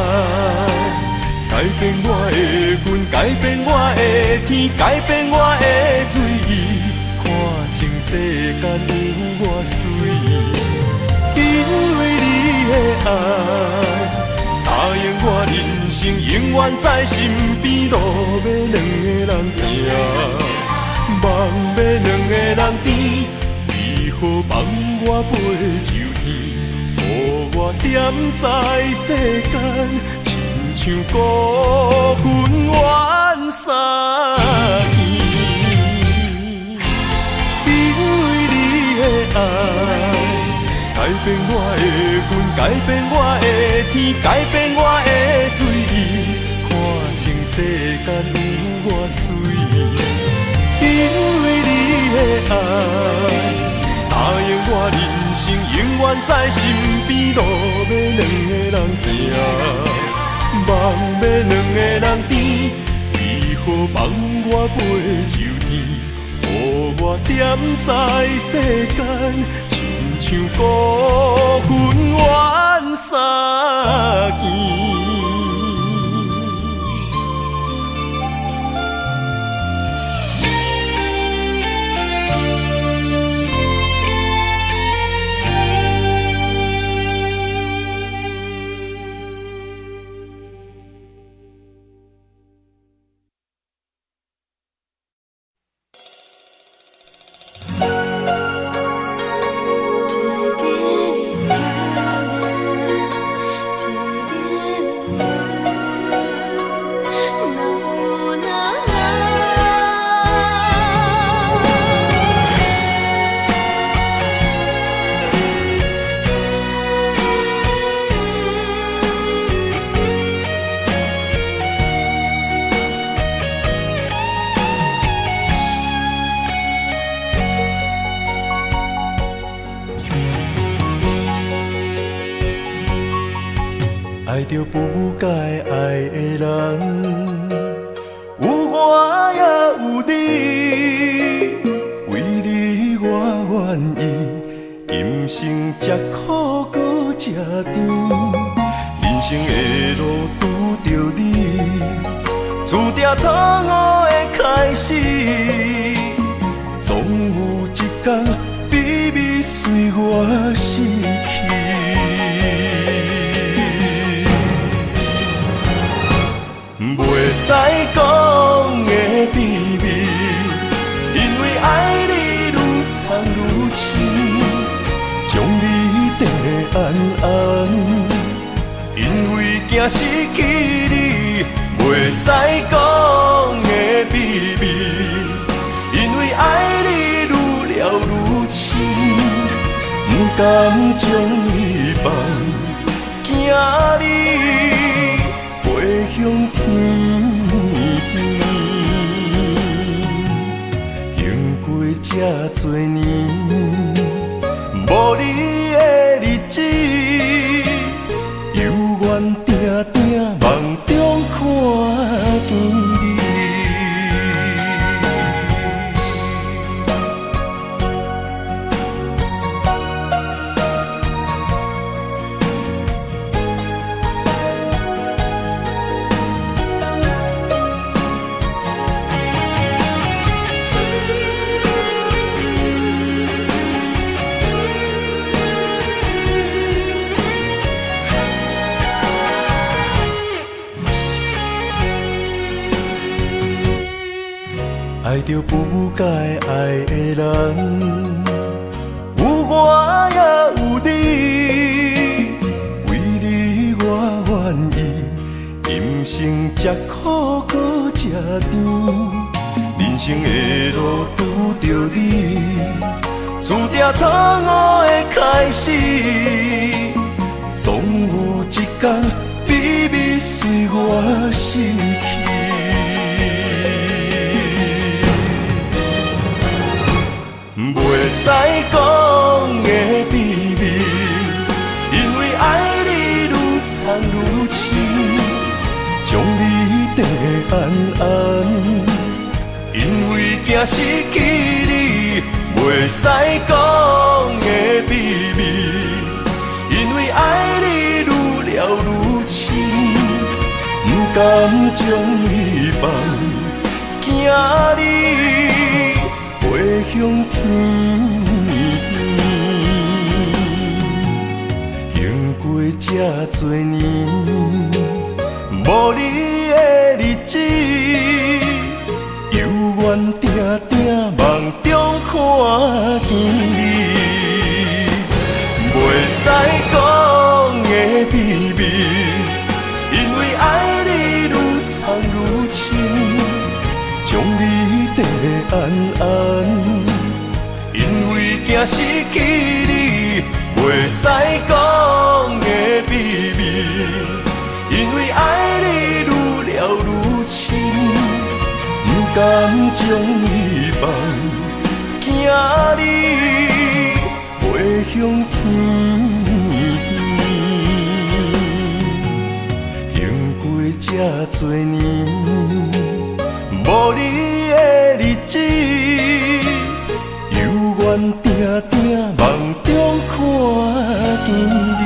改变我的魂，改变我的天，改变我的水意，看清世间有我水。答应我人生永远在身边，路要两个人行，梦要两个人甜，为何梦我飞上天？予我点在世间，亲像孤魂怨三更。因为你的爱，改变我的魂，改变我的天，改变我的水意，看清世间有我水。因为你的爱，答应我人生永远在身边，路要两个人行，梦要两个人甜，为何梦我飞上天？予我点在世间，亲像孤魂怨三更。爱着不该爱的人，有我也有你，为你我愿意，今生吃苦搁吃甜，人生的路拄着你，注定错误的开始，总有一天秘密随我逝去。袂使讲的秘密，因为爱你愈藏愈深，将你地安安，因为惊失去你。袂使讲的秘密，因为爱你愈了愈深，不甘将你放，惊你飞向天边，经过这多年，无你的日子，犹原定定梦中看见你。爱着不该爱的人，有我也有你，为你我愿意，今生吃苦搁吃甜，人生的路拄着你，注定错误的开始，总有一天秘密随我逝去。袂使讲的秘密，因为爱你愈藏愈深，将你地安安，因为惊失去你。袂使讲的秘密，因为爱你愈了愈深，不甘将你放，惊你飞向天边，经过这这多年，无你的日子，犹原定定梦中看见你。袂使讲的秘密，因为爱你愈藏愈深，将你地安安，因为惊失去你。袂使讲的秘密，因为爱你愈了愈深，不甘将你放，惊你飞向天边。经过这多年，无你的日子，犹原定定梦中看见你。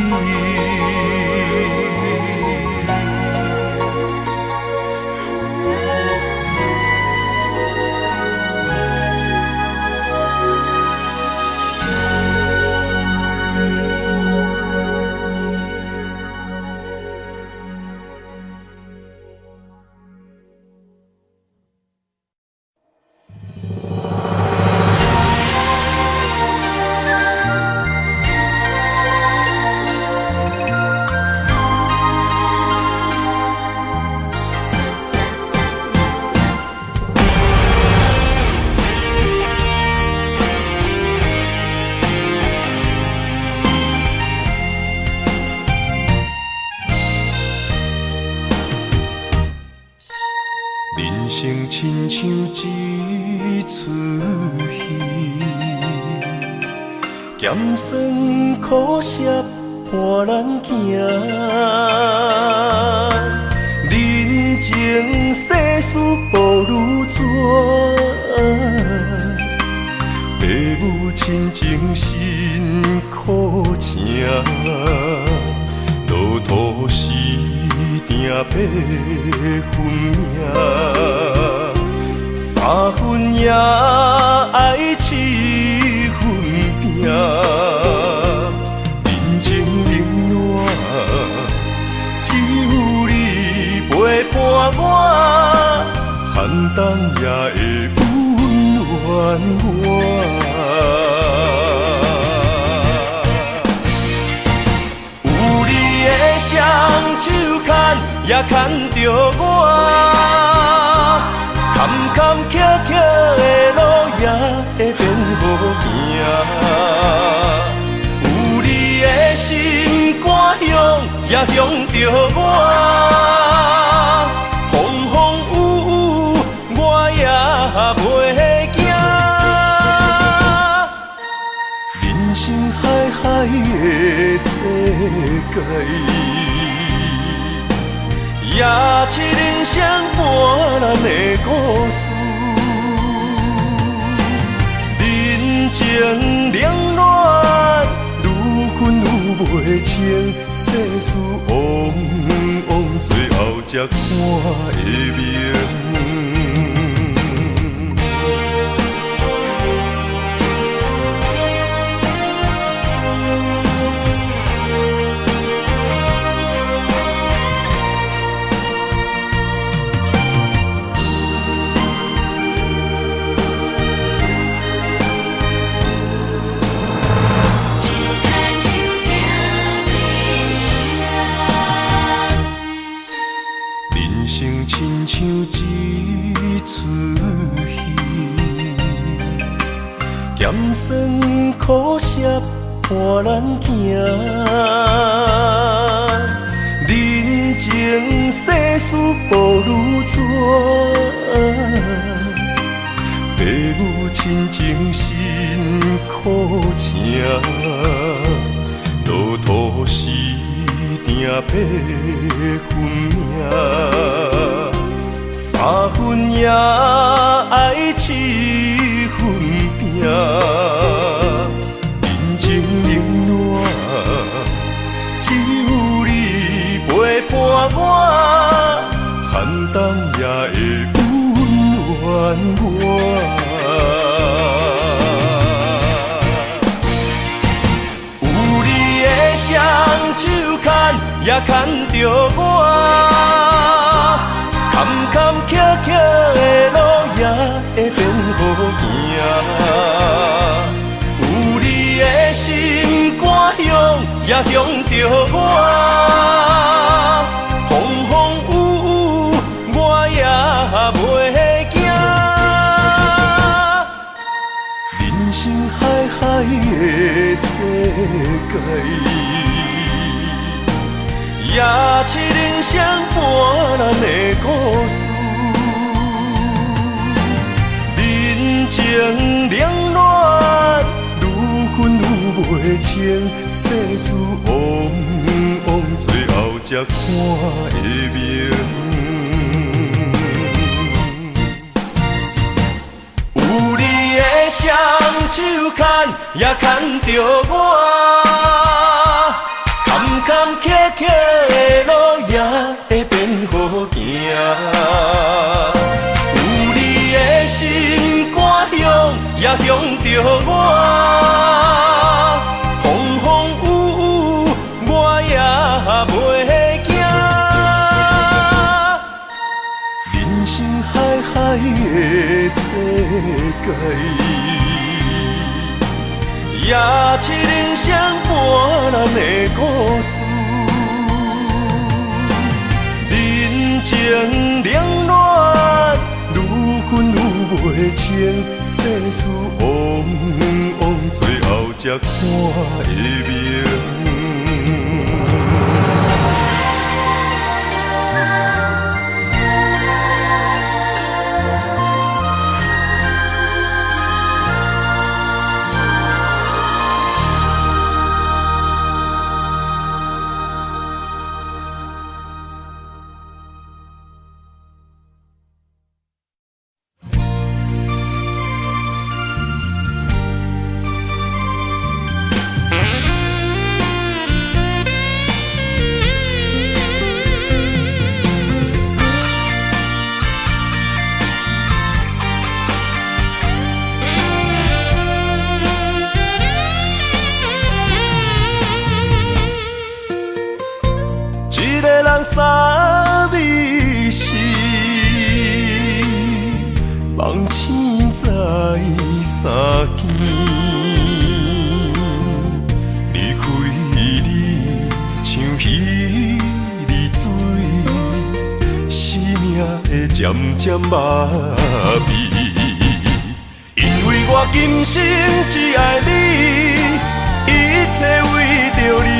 人生亲像一出戏，咸酸苦涩伴咱行。人情世事无如纸，父母亲情辛苦情，路途时定八分命，三分也爱七分拼。人情冷暖，只有你陪伴我，寒冬也会温暖我。有你的双手牵，也牵着我，坎坎坷坷的路也会变好行。有你的心肝香，也香着我，风风雨雨我也袂惊。人生海海的世界，也是人生伴咱的故事。人情冷暖，愈分愈袂清，世事往往最后才看会明。亲像一出戏，咸酸苦涩伴咱行。人情世事无如纸，父母亲情辛苦情，路途时定八分命。三分也爱七分拼，人情冷暖，只有你陪伴我，寒冬也会温暖我。有你的双手牵，也牵着我，坎坎坷坷的路也会变好行。有你的心肝乡也向着我，风风雨雨我也袂惊。人生海海的世界，也是人生半咱的故事。人情冷暖，愈分愈袂清，世事往往最后才看会明。有你的双手牵，也牵着我，坎坎坷坷的路也会变好行。有你的心肝乡也向着我，风风雨雨我也袂惊。人生海海的世界，也是人生半咱的故事。人情冷暖，愈分愈袂清，世事往往最后才看会明。三味是梦醒在三更，离开你像彼离水，生命会渐渐麻痹。因为我今生只爱你，一切为着你。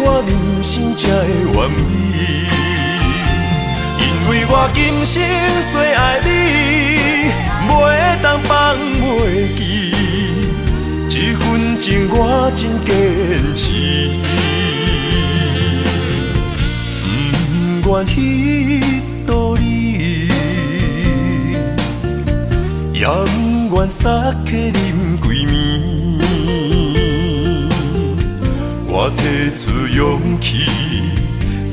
我人生才会完美，因为我今生最爱你，袂当放袂记，这份情我真坚持，不愿意躲你，也不愿撒客啉几暝。我提出勇气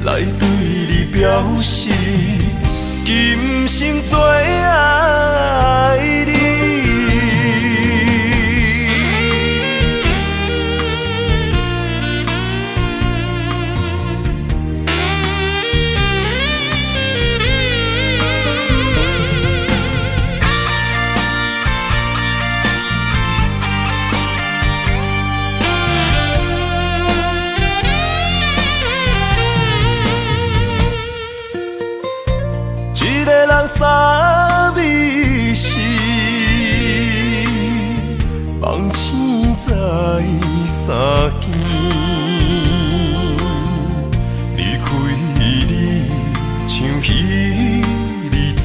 来对你表示，今生最爱你。三味是梦醒在三更，离开你像彼离水，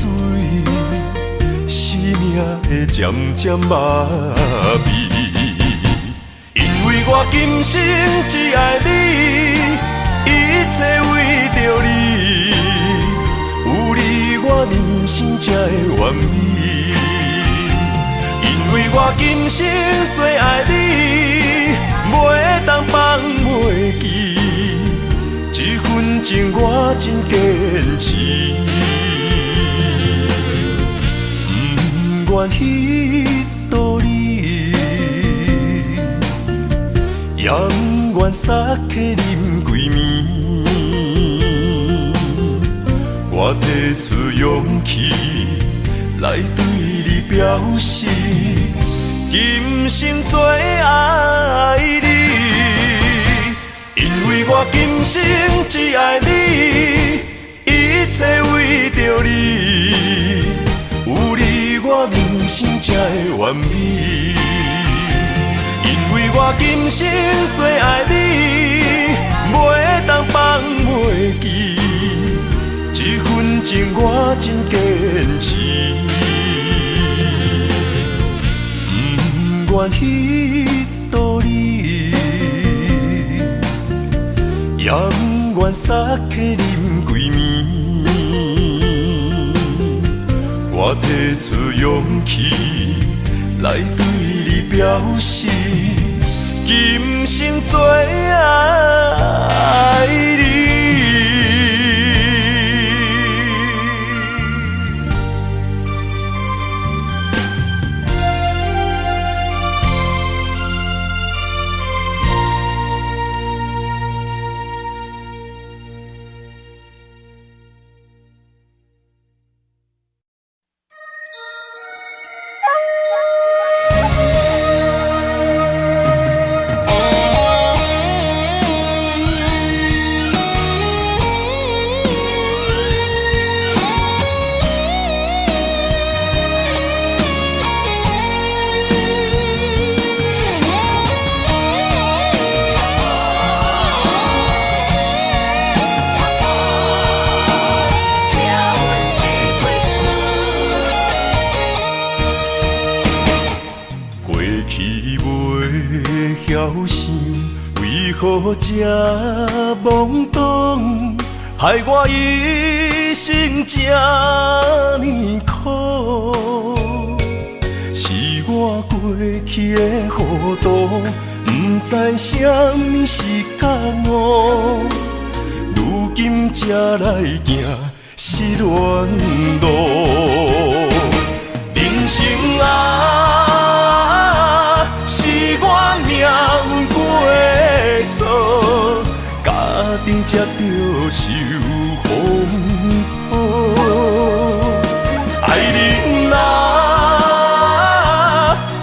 生命会渐渐麻痹。因为我今生只爱你，一切为着你。我人生才会完美，因为我今生最爱你，袂当放袂记，这份情我真坚持，不愿意躲你，也不愿撒客啉几暝，我提出勇气来对你表示，今生最爱你，因为我今生只爱你，一切为着你，有你我人生才会完美。因为我今生最爱你，袂当放袂记，这份情我真坚持，不愿意道理，也不愿撒客啉几暝，我提出勇气来对你表示，今生最爱你。何这懵懂，害我一生这呢苦？是我过去的糊涂，不知什么是觉悟，如今才来行失恋路。人生啊，是我命运过错，家庭才着受风雨。爱人啊，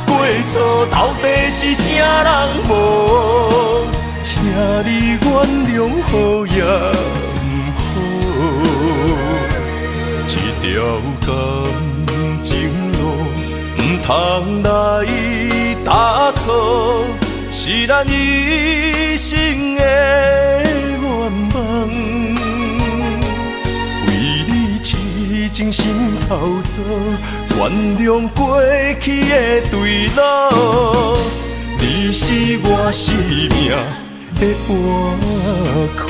过错到底是啥人无？请你原谅好也不好，这条感情路不通来打错。是咱一生的愿望，为你痴情心头做，原谅过去的对路。你是我生命的依靠。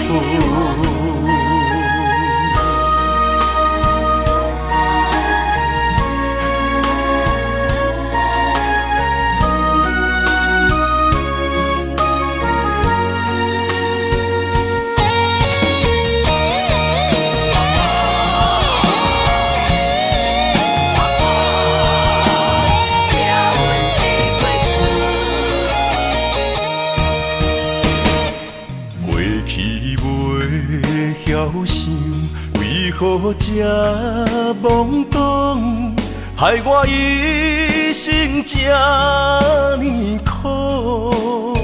为何这懵懂，害我一生这呢苦？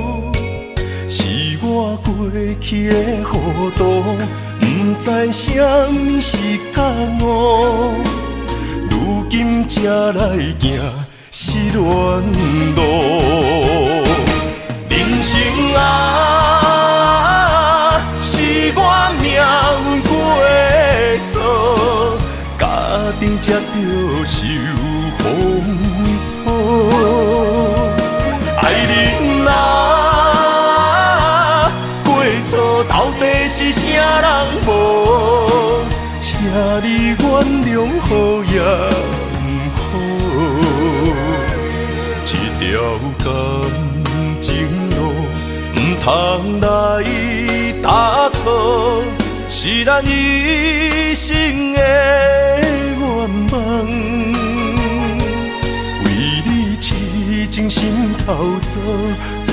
是我过去的糊涂，不知什么是觉悟，如今才来行失恋路。人生啊，是我命运过错，家庭才着受风雨。爱人啊，过错到底是啥人无？请你原谅好也不好，这条感情路不通来打错。是咱一生的愿望，为你痴情心头做，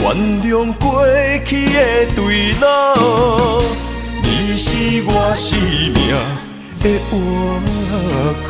原谅过去的对路，你是我生命的活口。